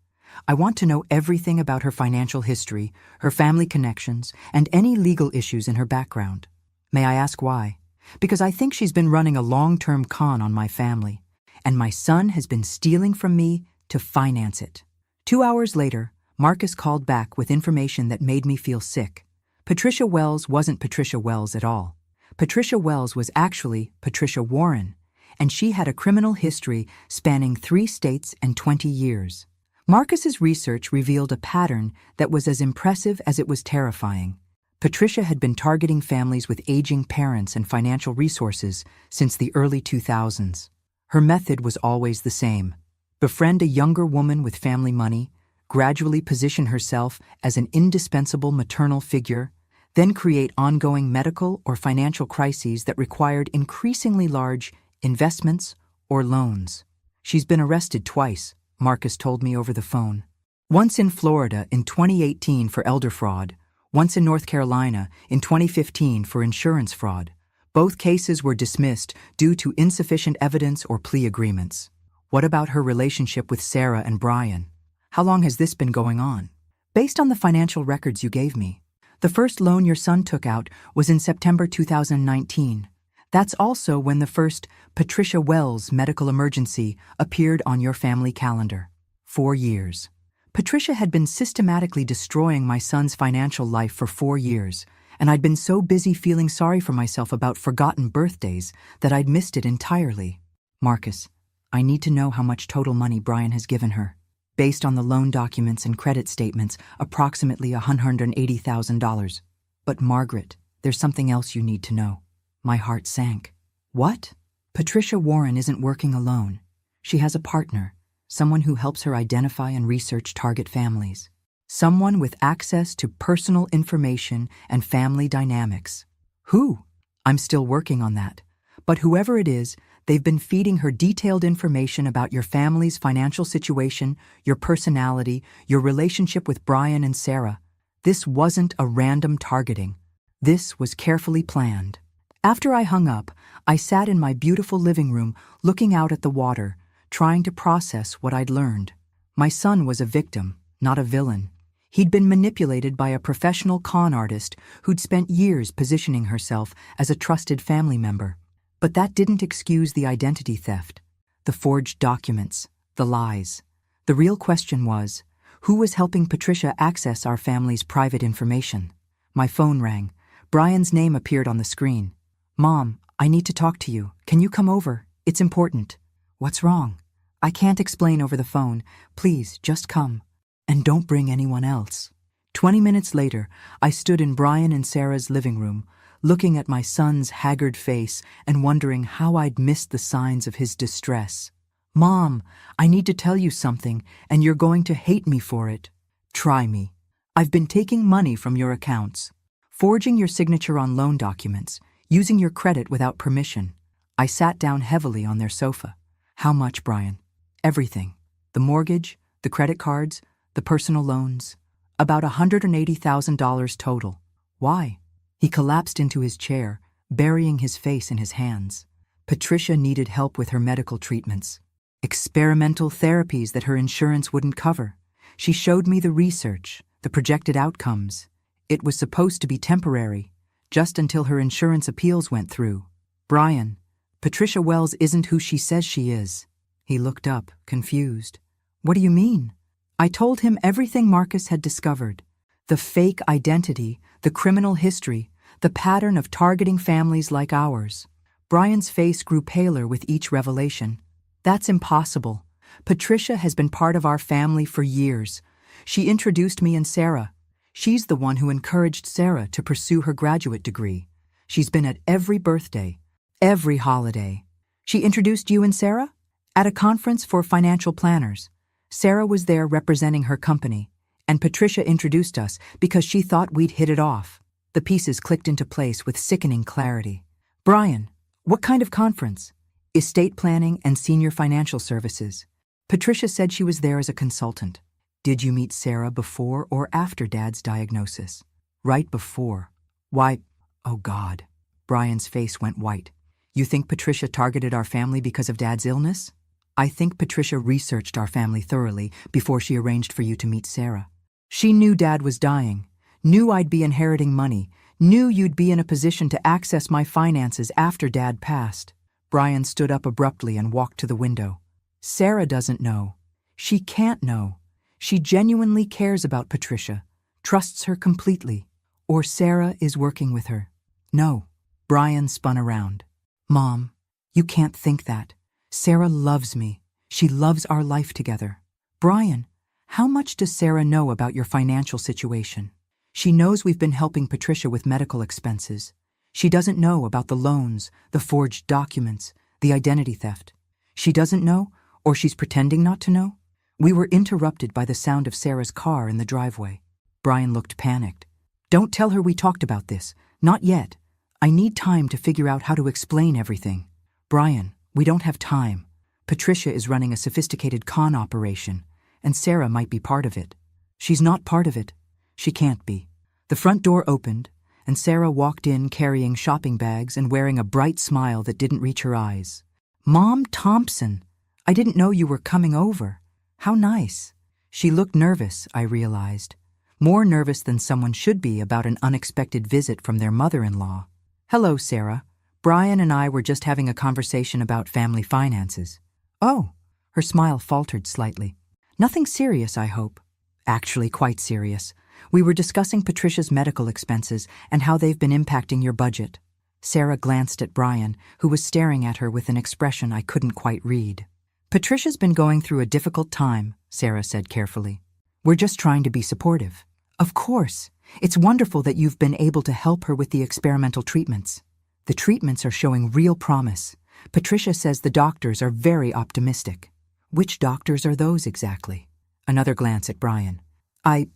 I want to know everything about her financial history, her family connections, and any legal issues in her background. May I ask why? Because I think she's been running a long-term con on my family, and my son has been stealing from me to finance it. 2 hours later, Marcus called back with information that made me feel sick. Patricia Wells wasn't Patricia Wells at all. Patricia Wells was actually Patricia Warren, and she had a criminal history spanning 3 states and 20 years. Marcus's research revealed a pattern that was as impressive as it was terrifying. Patricia had been targeting families with aging parents and financial resources since the early 2000s. Her method was always the same: befriend a younger woman with family money, gradually position herself as an indispensable maternal figure, then create ongoing medical or financial crises that required increasingly large investments or loans. She's been arrested twice, Marcus told me over the phone. Once in Florida in 2018 for elder fraud, once in North Carolina in 2015 for insurance fraud. Both cases were dismissed due to insufficient evidence or plea agreements. What about her relationship with Sarah and Brian? How long has this been going on? Based on the financial records you gave me, the first loan your son took out was in September 2019. That's also when the first Patricia Wells medical emergency appeared on your family calendar. 4 years. Patricia had been systematically destroying my son's financial life for 4 years, and I'd been so busy feeling sorry for myself about forgotten birthdays that I'd missed it entirely. Marcus, I need to know how much total money Brian has given her. Based on the loan documents and credit statements, approximately $180,000. But Margaret, there's something else you need to know. My heart sank. What? Patricia Warren isn't working alone. She has a partner, someone who helps her identify and research target families. Someone with access to personal information and family dynamics. Who? I'm still working on that. But whoever it is, they've been feeding her detailed information about your family's financial situation, your personality, your relationship with Brian and Sarah. This wasn't a random targeting. This was carefully planned. After I hung up, I sat in my beautiful living room looking out at the water, trying to process what I'd learned. My son was a victim, not a villain. He'd been manipulated by a professional con artist who'd spent years positioning herself as a trusted family member. But that didn't excuse the identity theft, the forged documents, the lies. The real question was, who was helping Patricia access our family's private information? My phone rang. Brian's name appeared on the screen. Mom, I need to talk to you. Can you come over? It's important. What's wrong? I can't explain over the phone. Please, just come. And don't bring anyone else. 20 minutes later, I stood in Brian and Sarah's living room, looking at my son's haggard face and wondering how I'd missed the signs of his distress. Mom, I need to tell you something, and you're going to hate me for it. Try me. I've been taking money from your accounts, forging your signature on loan documents, using your credit without permission. I sat down heavily on their sofa. How much, Brian? Everything. The mortgage, the credit cards, the personal loans. About $180,000 total. Why? He collapsed into his chair, burying his face in his hands. Patricia needed help with her medical treatments. Experimental therapies that her insurance wouldn't cover. She showed me the research, the projected outcomes. It was supposed to be temporary, just until her insurance appeals went through. Brian, Patricia Wells isn't who she says she is. He looked up, confused. What do you mean? I told him everything Marcus had discovered. The fake identity, the criminal history, the pattern of targeting families like ours. Brian's face grew paler with each revelation. That's impossible. Patricia has been part of our family for years. She introduced me and Sarah. She's the one who encouraged Sarah to pursue her graduate degree. She's been at every birthday, every holiday. She introduced you and Sarah? At a conference for financial planners. Sarah was there representing her company, and Patricia introduced us because she thought we'd hit it off. The pieces clicked into place with sickening clarity. Brian, what kind of conference? Estate planning and senior financial services. Patricia said she was there as a consultant. Did you meet Sarah before or after Dad's diagnosis? Right before. Why, oh God. Brian's face went white. You think Patricia targeted our family because of Dad's illness? I think Patricia researched our family thoroughly before she arranged for you to meet Sarah. She knew Dad was dying, knew I'd be inheriting money, knew you'd be in a position to access my finances after Dad passed. Brian stood up abruptly and walked to the window. Sarah doesn't know. She can't know. She genuinely cares about Patricia, trusts her completely. Or Sarah is working with her. No. Brian spun around. Mom, you can't think that. Sarah loves me. She loves our life together. Brian, how much does Sarah know about your financial situation? She knows we've been helping Patricia with medical expenses. She doesn't know about the loans, the forged documents, the identity theft. She doesn't know, or she's pretending not to know? We were interrupted by the sound of Sarah's car in the driveway. Brian looked panicked. Don't tell her we talked about this. Not yet. I need time to figure out how to explain everything. Brian, we don't have time. Patricia is running a sophisticated con operation, and Sarah might be part of it. She's not part of it. She can't be. The front door opened, and Sarah walked in carrying shopping bags and wearing a bright smile that didn't reach her eyes. Mom Thompson, I didn't know you were coming over. How nice. She looked nervous, I realized. More nervous than someone should be about an unexpected visit from their mother-in-law. Hello, Sarah. Brian and I were just having a conversation about family finances. Oh, her smile faltered slightly. Nothing serious, I hope. Actually, quite serious. We were discussing Patricia's medical expenses and how they've been impacting your budget. Sarah glanced at Brian, who was staring at her with an expression I couldn't quite read. Patricia's been going through a difficult time, Sarah said carefully. We're just trying to be supportive. Of course. It's wonderful that you've been able to help her with the experimental treatments. The treatments are showing real promise. Patricia says the doctors are very optimistic. Which doctors are those exactly? Another glance at Brian. I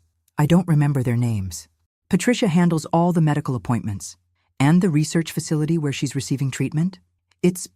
don't remember their names. Patricia handles all the medical appointments. And the research facility where she's receiving treatment? It's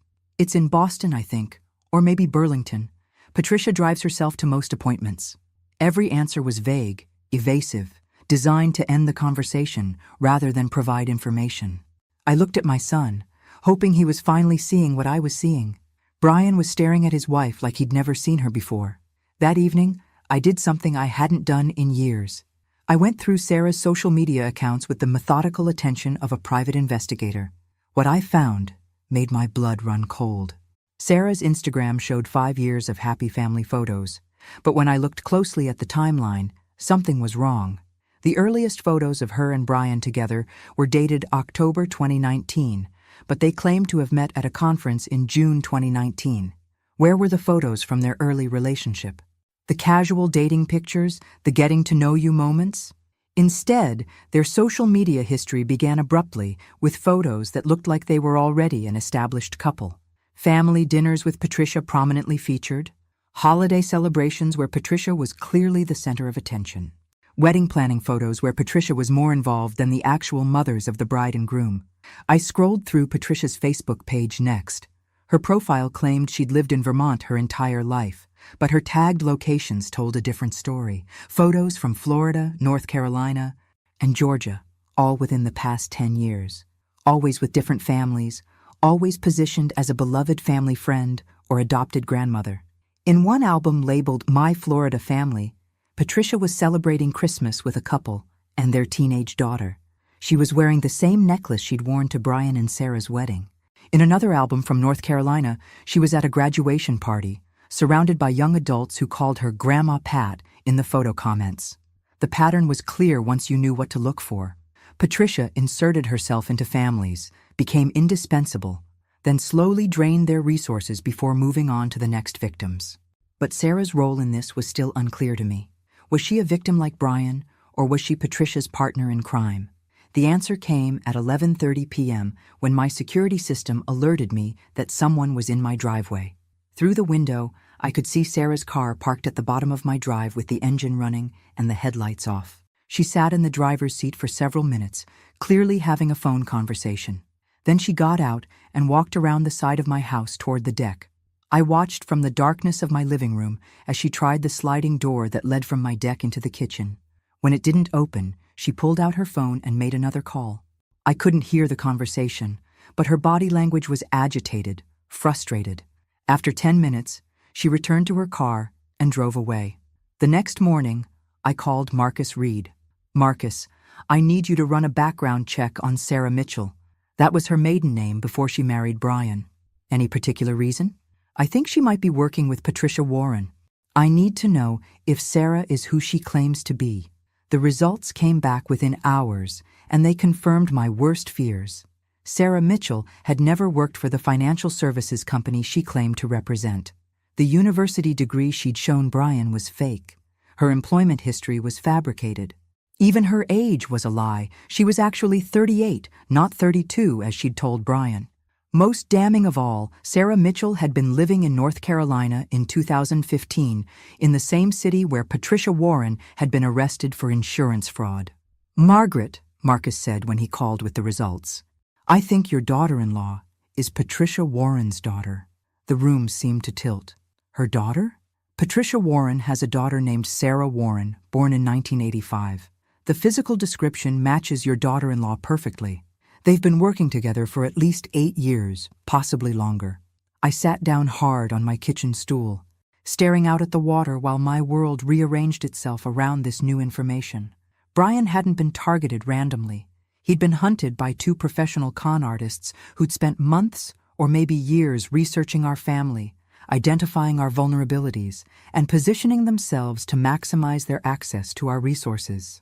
in Boston, I think. Or maybe Burlington. Patricia drives herself to most appointments. Every answer was vague, evasive, designed to end the conversation rather than provide information. I looked at my son, hoping he was finally seeing what I was seeing. Brian was staring at his wife like he'd never seen her before. That evening, I did something I hadn't done in years. I went through Sarah's social media accounts with the methodical attention of a private investigator. What I found made my blood run cold. Sarah's Instagram showed 5 years of happy family photos, but when I looked closely at the timeline, something was wrong. The earliest photos of her and Brian together were dated October 2019, but they claimed to have met at a conference in June 2019. Where were the photos from their early relationship? The casual dating pictures, the getting-to-know-you moments? Instead, their social media history began abruptly with photos that looked like they were already an established couple. Family dinners with Patricia prominently featured. Holiday celebrations where Patricia was clearly the center of attention. Wedding planning photos where Patricia was more involved than the actual mothers of the bride and groom. I scrolled through Patricia's Facebook page next. Her profile claimed she'd lived in Vermont her entire life, but her tagged locations told a different story. Photos from Florida, North Carolina, and Georgia, all within the past 10 years. Always with different families, always positioned as a beloved family friend or adopted grandmother. In one album labeled My Florida Family, Patricia was celebrating Christmas with a couple and their teenage daughter. She was wearing the same necklace she'd worn to Brian and Sarah's wedding. In another album from North Carolina, she was at a graduation party, surrounded by young adults who called her Grandma Pat in the photo comments. The pattern was clear once you knew what to look for. Patricia inserted herself into families, became indispensable, then slowly drained their resources before moving on to the next victims. But Sarah's role in this was still unclear to me. Was she a victim like Brian, or was she Patricia's partner in crime? The answer came at 11:30 p.m. when my security system alerted me that someone was in my driveway. Through the window, I could see Sarah's car parked at the bottom of my drive with the engine running and the headlights off. She sat in the driver's seat for several minutes, clearly having a phone conversation. Then she got out and walked around the side of my house toward the deck. I watched from the darkness of my living room as she tried the sliding door that led from my deck into the kitchen. When it didn't open, she pulled out her phone and made another call. I couldn't hear the conversation, but her body language was agitated, frustrated. After 10 minutes, she returned to her car and drove away. The next morning, I called Marcus Reed. Marcus, I need you to run a background check on Sarah Mitchell. That was her maiden name before she married Brian. Any particular reason? I think she might be working with Patricia Warren. I need to know if Sarah is who she claims to be. The results came back within hours, and they confirmed my worst fears. Sarah Mitchell had never worked for the financial services company she claimed to represent. The university degree she'd shown Brian was fake. Her employment history was fabricated. Even her age was a lie. She was actually 38, not 32, as she'd told Brian. Most damning of all, Sarah Mitchell had been living in North Carolina in 2015, in the same city where Patricia Warren had been arrested for insurance fraud. Margaret, Marcus said when he called with the results, I think your daughter-in-law is Patricia Warren's daughter. The room seemed to tilt. Her daughter? Patricia Warren has a daughter named Sarah Warren, born in 1985. The physical description matches your daughter-in-law perfectly. They've been working together for at least 8 years, possibly longer. I sat down hard on my kitchen stool, staring out at the water while my world rearranged itself around this new information. Brian hadn't been targeted randomly. He'd been hunted by 2 professional con artists who'd spent months or maybe years researching our family, identifying our vulnerabilities, and positioning themselves to maximize their access to our resources.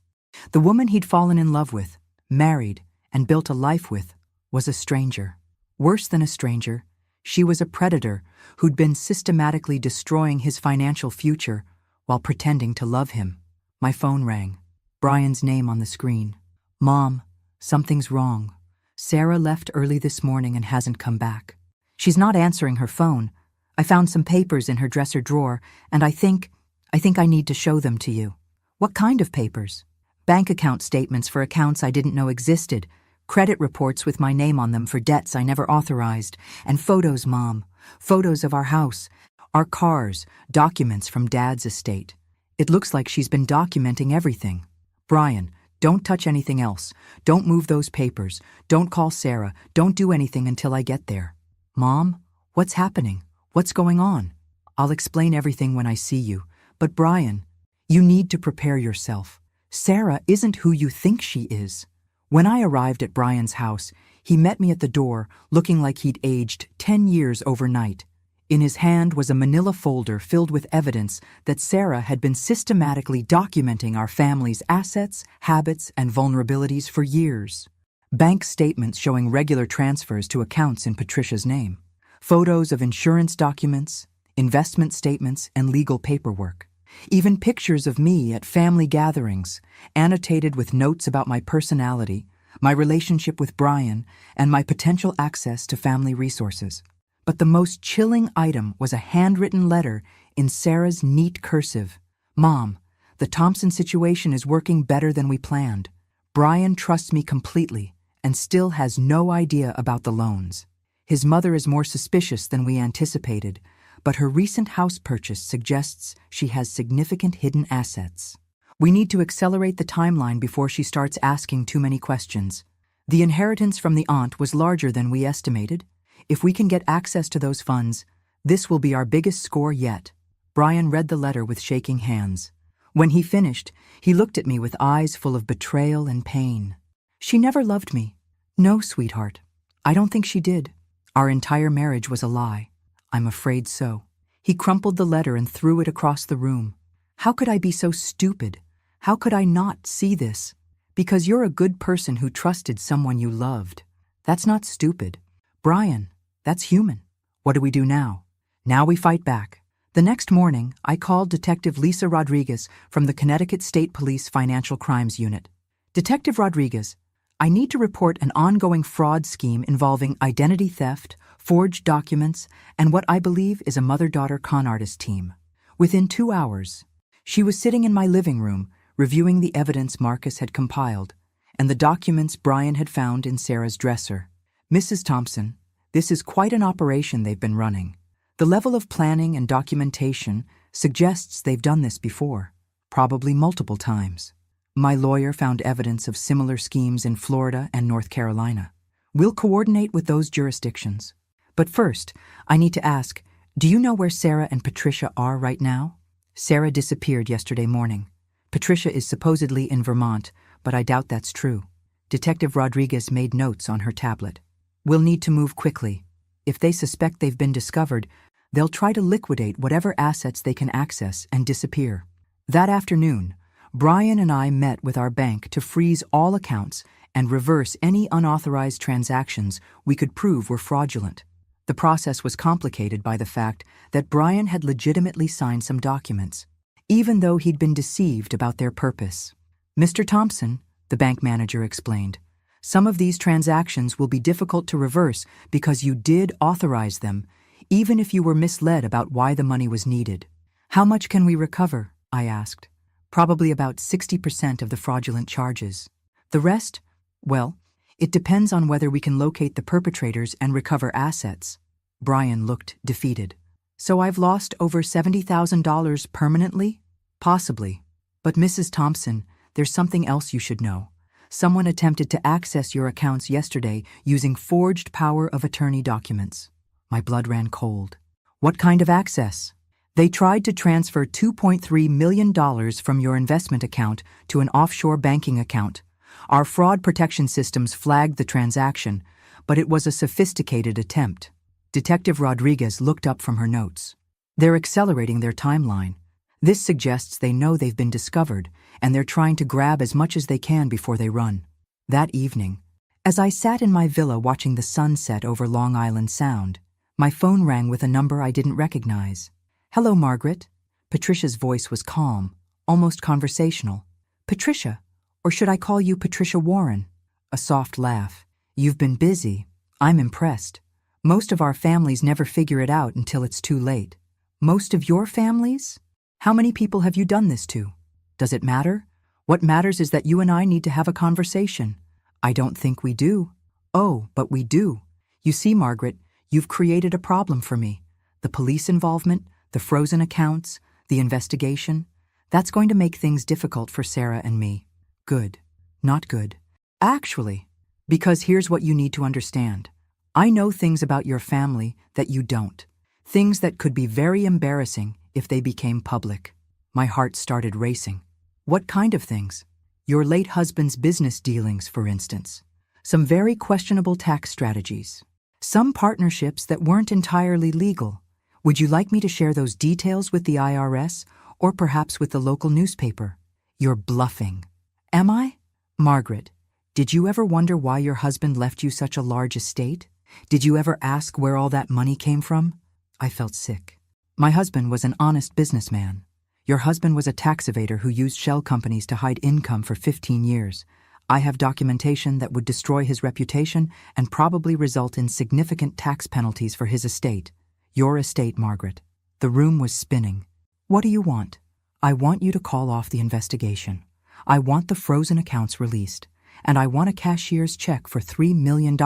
The woman he'd fallen in love with, married, and built a life with was a stranger. Worse than a stranger, she was a predator who'd been systematically destroying his financial future while pretending to love him. My phone rang. Brian's name on the screen. Mom, something's wrong. Sarah left early this morning and hasn't come back. She's not answering her phone. I found some papers in her dresser drawer, and I think I need to show them to you. What kind of papers? Bank account statements for accounts I didn't know existed, credit reports with my name on them for debts I never authorized, and photos, Mom. Photos of our house, our cars, documents from Dad's estate. It looks like she's been documenting everything. Brian, don't touch anything else. Don't move those papers. Don't call Sarah. Don't do anything until I get there. Mom, what's happening? What's going on? I'll explain everything when I see you. But Brian, you need to prepare yourself. Sarah isn't who you think she is. When I arrived at Brian's house, he met me at the door, looking like he'd aged 10 years overnight. In his hand was a manila folder filled with evidence that Sarah had been systematically documenting our family's assets, habits, and vulnerabilities for years. Bank statements showing regular transfers to accounts in Patricia's name. Photos of insurance documents, investment statements, and legal paperwork. Even pictures of me at family gatherings, annotated with notes about my personality, my relationship with Brian, and my potential access to family resources. But the most chilling item was a handwritten letter in Sarah's neat cursive. Mom, the Thompson situation is working better than we planned. Brian trusts me completely and still has no idea about the loans. His mother is more suspicious than we anticipated, but her recent house purchase suggests she has significant hidden assets. We need to accelerate the timeline before she starts asking too many questions. The inheritance from the aunt was larger than we estimated. If we can get access to those funds, this will be our biggest score yet. Brian read the letter with shaking hands. When he finished, he looked at me with eyes full of betrayal and pain. She never loved me. No, sweetheart. I don't think she did. Our entire marriage was a lie. I'm afraid so. He crumpled the letter and threw it across the room. How could I be so stupid? How could I not see this? Because you're a good person who trusted someone you loved. That's not stupid. Brian, that's human. What do we do now? Now we fight back. The next morning, I called Detective Lisa Rodriguez from the Connecticut State Police Financial Crimes Unit. Detective Rodriguez, I need to report an ongoing fraud scheme involving identity theft, forged documents, and what I believe is a mother-daughter con artist team. Within 2 hours, she was sitting in my living room, reviewing the evidence Marcus had compiled, and the documents Brian had found in Sarah's dresser. Mrs. Thompson, this is quite an operation they've been running. The level of planning and documentation suggests they've done this before, probably multiple times. My lawyer found evidence of similar schemes in Florida and North Carolina. We'll coordinate with those jurisdictions. But first, I need to ask, do you know where Sarah and Patricia are right now? Sarah disappeared yesterday morning. Patricia is supposedly in Vermont, but I doubt that's true. Detective Rodriguez made notes on her tablet. We'll need to move quickly. If they suspect they've been discovered, they'll try to liquidate whatever assets they can access and disappear. That afternoon, Brian and I met with our bank to freeze all accounts and reverse any unauthorized transactions we could prove were fraudulent. The process was complicated by the fact that Brian had legitimately signed some documents, even though he'd been deceived about their purpose. Mr. Thompson, the bank manager explained, some of these transactions will be difficult to reverse because you did authorize them, even if you were misled about why the money was needed. How much can we recover? I asked. Probably about 60% of the fraudulent charges. The rest? Well, it depends on whether we can locate the perpetrators and recover assets. Brian looked defeated. So I've lost over $70,000 permanently? Possibly. But Mrs. Thompson, there's something else you should know. Someone attempted to access your accounts yesterday using forged power of attorney documents. My blood ran cold. What kind of access? They tried to transfer $2.3 million from your investment account to an offshore banking account. Our fraud protection systems flagged the transaction, but it was a sophisticated attempt. Detective Rodriguez looked up from her notes. They're accelerating their timeline. This suggests they know they've been discovered, and they're trying to grab as much as they can before they run. That evening, as I sat in my villa watching the sun set over Long Island Sound, my phone rang with a number I didn't recognize. Hello, Margaret. Patricia's voice was calm, almost conversational. Patricia, or should I call you Patricia Warren? A soft laugh. You've been busy. I'm impressed. Most of our families never figure it out until it's too late. Most of your families? How many people have you done this to? Does it matter? What matters is that you and I need to have a conversation. I don't think we do. Oh, but we do. You see, Margaret, you've created a problem for me. The police involvement, the frozen accounts, the investigation. That's going to make things difficult for Sarah and me. Good. Not good. Actually, because here's what you need to understand. I know things about your family that you don't. Things that could be very embarrassing if they became public. My heart started racing. What kind of things? Your late husband's business dealings, for instance. Some very questionable tax strategies. Some partnerships that weren't entirely legal. Would you like me to share those details with the IRS or perhaps with the local newspaper? You're bluffing. Am I? Margaret, did you ever wonder why your husband left you such a large estate? Did you ever ask where all that money came from? I felt sick. My husband was an honest businessman. Your husband was a tax evader who used shell companies to hide income for 15 years. I have documentation that would destroy his reputation and probably result in significant tax penalties for his estate. Your estate, Margaret. The room was spinning. What do you want? I want you to call off the investigation. I want the frozen accounts released, and I want a cashier's check for $3 million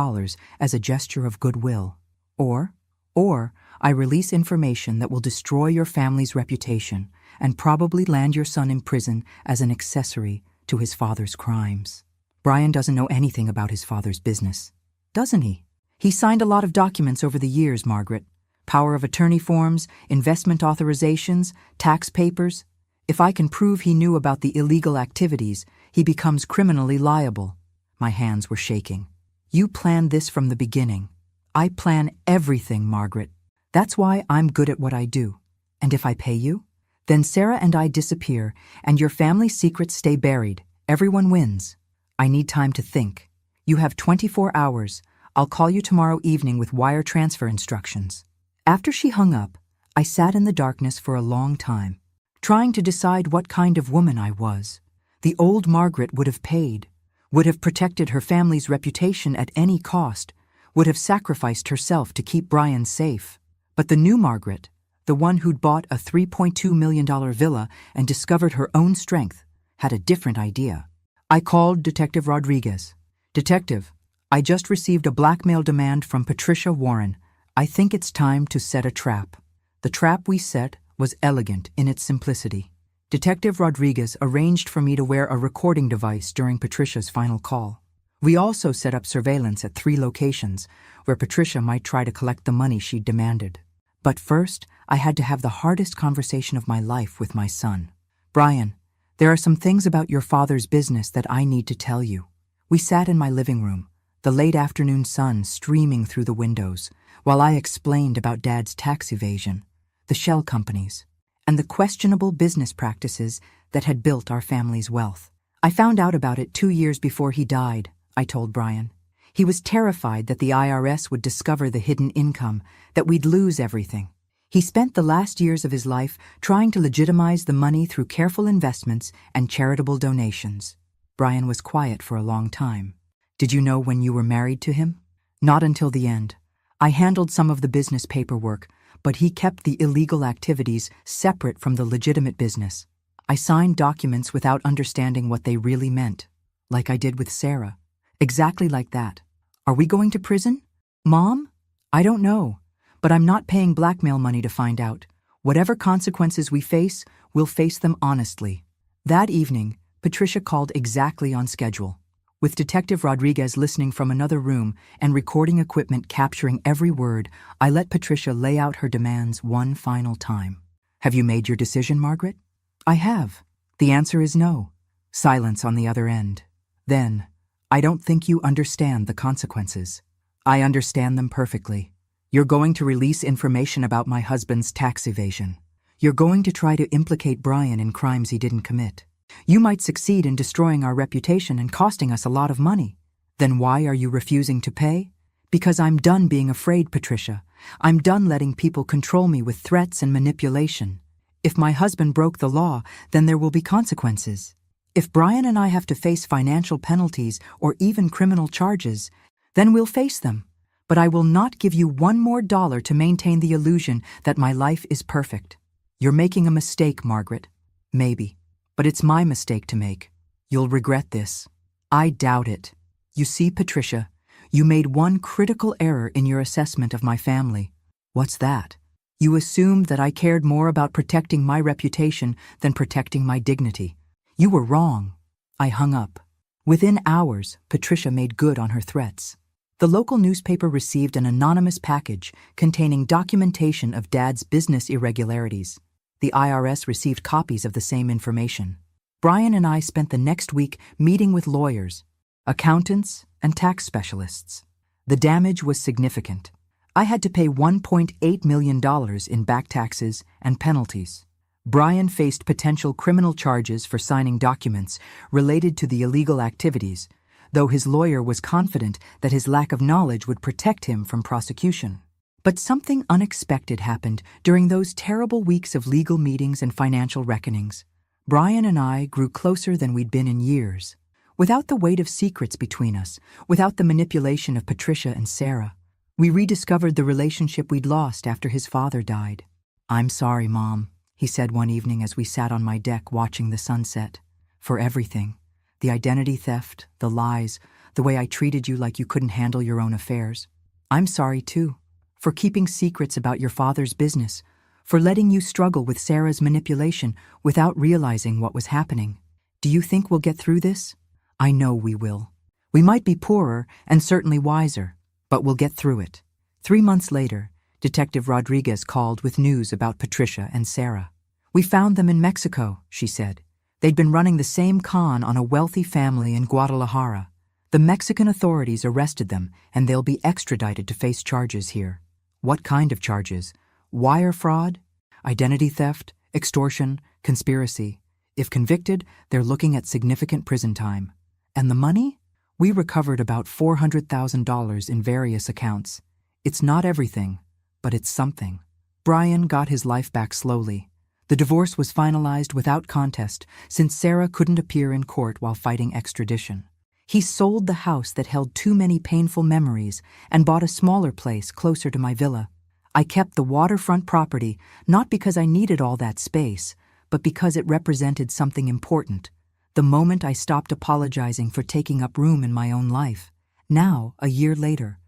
as a gesture of goodwill. Or I release information that will destroy your family's reputation and probably land your son in prison as an accessory to his father's crimes. Brian doesn't know anything about his father's business, doesn't he? He signed a lot of documents over the years, Margaret. Power of attorney forms, investment authorizations, tax papers. If I can prove he knew about the illegal activities, he becomes criminally liable. My hands were shaking. You planned this from the beginning. I plan everything, Margaret. That's why I'm good at what I do. And if I pay you? Then Sarah and I disappear, and your family's secrets stay buried. Everyone wins. I need time to think. You have 24 hours. I'll call you tomorrow evening with wire transfer instructions. After she hung up, I sat in the darkness for a long time, trying to decide what kind of woman I was. The old Margaret would have paid, would have protected her family's reputation at any cost, would have sacrificed herself to keep Brian safe. But the new Margaret, the one who'd bought a $3.2 million villa and discovered her own strength, had a different idea. I called Detective Rodriguez. Detective, I just received a blackmail demand from Patricia Warren. I think it's time to set a trap. The trap we set was elegant in its simplicity. Detective Rodriguez arranged for me to wear a recording device during Patricia's final call. We also set up surveillance at 3 locations where Patricia might try to collect the money she'd demanded. But first, I had to have the hardest conversation of my life with my son. Brian, there are some things about your father's business that I need to tell you. We sat in my living room, the late afternoon sun streaming through the windows, while I explained about Dad's tax evasion, the shell companies, and the questionable business practices that had built our family's wealth. I found out about it 2 years before he died, I told Brian. He was terrified that the IRS would discover the hidden income, that we'd lose everything. He spent the last years of his life trying to legitimize the money through careful investments and charitable donations. Brian was quiet for a long time. Did you know when you were married to him? Not until the end. I handled some of the business paperwork, but he kept the illegal activities separate from the legitimate business. I signed documents without understanding what they really meant, like I did with Sarah. Exactly like that. Are we going to prison? Mom? I don't know, but I'm not paying blackmail money to find out. Whatever consequences we face, we'll face them honestly. That evening, Patricia called exactly on schedule. With Detective Rodriguez listening from another room and recording equipment capturing every word, I let Patricia lay out her demands one final time. Have you made your decision, Margaret? I have. The answer is no. Silence on the other end. Then, I don't think you understand the consequences. I understand them perfectly. You're going to release information about my husband's tax evasion. You're going to try to implicate Brian in crimes he didn't commit. You might succeed in destroying our reputation and costing us a lot of money. Then why are you refusing to pay? Because I'm done being afraid, Patricia. I'm done letting people control me with threats and manipulation. If my husband broke the law, then there will be consequences. If Brian and I have to face financial penalties or even criminal charges, then we'll face them. But I will not give you $1 more to maintain the illusion that my life is perfect. You're making a mistake, Margaret. Maybe. But it's my mistake to make. You'll regret this. I doubt it. You see, Patricia, you made one critical error in your assessment of my family. What's that? You assumed that I cared more about protecting my reputation than protecting my dignity. You were wrong. I hung up. Within hours, Patricia made good on her threats. The local newspaper received an anonymous package containing documentation of Dad's business irregularities. The IRS received copies of the same information. Brian and I spent the next week meeting with lawyers, accountants, and tax specialists. The damage was significant. I had to pay $1.8 million in back taxes and penalties. Brian faced potential criminal charges for signing documents related to the illegal activities, though his lawyer was confident that his lack of knowledge would protect him from prosecution. But something unexpected happened during those terrible weeks of legal meetings and financial reckonings. Brian and I grew closer than we'd been in years. Without the weight of secrets between us, without the manipulation of Patricia and Sarah, we rediscovered the relationship we'd lost after his father died. "I'm sorry, Mom," he said one evening as we sat on my deck watching the sunset. "For everything. The identity theft, the lies, the way I treated you like you couldn't handle your own affairs. I'm sorry, too. For keeping secrets about your father's business, for letting you struggle with Sarah's manipulation without realizing what was happening. Do you think we'll get through this? I know we will. We might be poorer and certainly wiser, but we'll get through it." 3 months later, Detective Rodriguez called with news about Patricia and Sarah. "We found them in Mexico," she said. They'd been running the same con on a wealthy family in Guadalajara. The Mexican authorities arrested them, and they'll be extradited to face charges here. What kind of charges? Wire fraud? identity theft, extortion, conspiracy. If convicted, they're looking at significant prison time. And the money? We recovered about $400,000 in various accounts. It's not everything, but it's something. Brian got his life back slowly. The divorce was finalized without contest since Sarah couldn't appear in court while fighting extradition. He sold the house that held too many painful memories and bought a smaller place closer to my villa. I kept the waterfront property not because I needed all that space, but because it represented something important. The moment I stopped apologizing for taking up room in my own life. Now, a year later,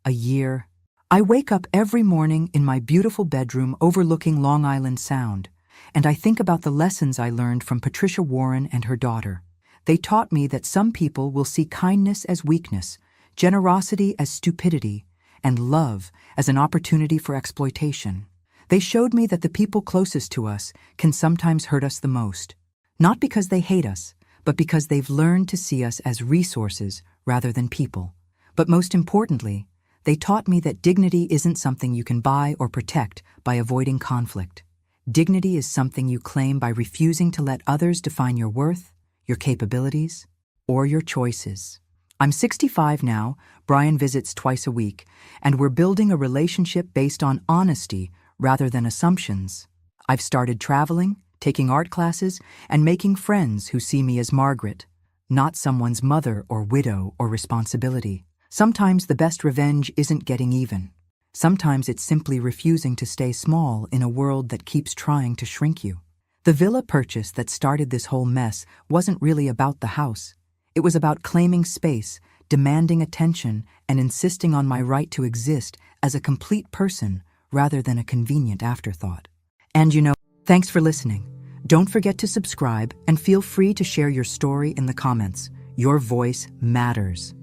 I wake up every morning in my beautiful bedroom overlooking Long Island Sound, and I think about the lessons I learned from Patricia Warren and her daughter. They taught me that some people will see kindness as weakness, generosity as stupidity, and love as an opportunity for exploitation. They showed me that the people closest to us can sometimes hurt us the most, not because they hate us, but because they've learned to see us as resources rather than people. But most importantly, they taught me that dignity isn't something you can buy or protect by avoiding conflict. Dignity is something you claim by refusing to let others define your worth, your capabilities, or your choices. I'm 65 now, Brian visits twice a week, and we're building a relationship based on honesty rather than assumptions. I've started traveling, taking art classes, and making friends who see me as Margaret, not someone's mother or widow or responsibility. Sometimes the best revenge isn't getting even. Sometimes it's simply refusing to stay small in a world that keeps trying to shrink you. The villa purchase that started this whole mess wasn't really about the house. It was about claiming space, demanding attention, and insisting on my right to exist as a complete person rather than a convenient afterthought. And thanks for listening. Don't forget to subscribe and feel free to share your story in the comments. Your voice matters.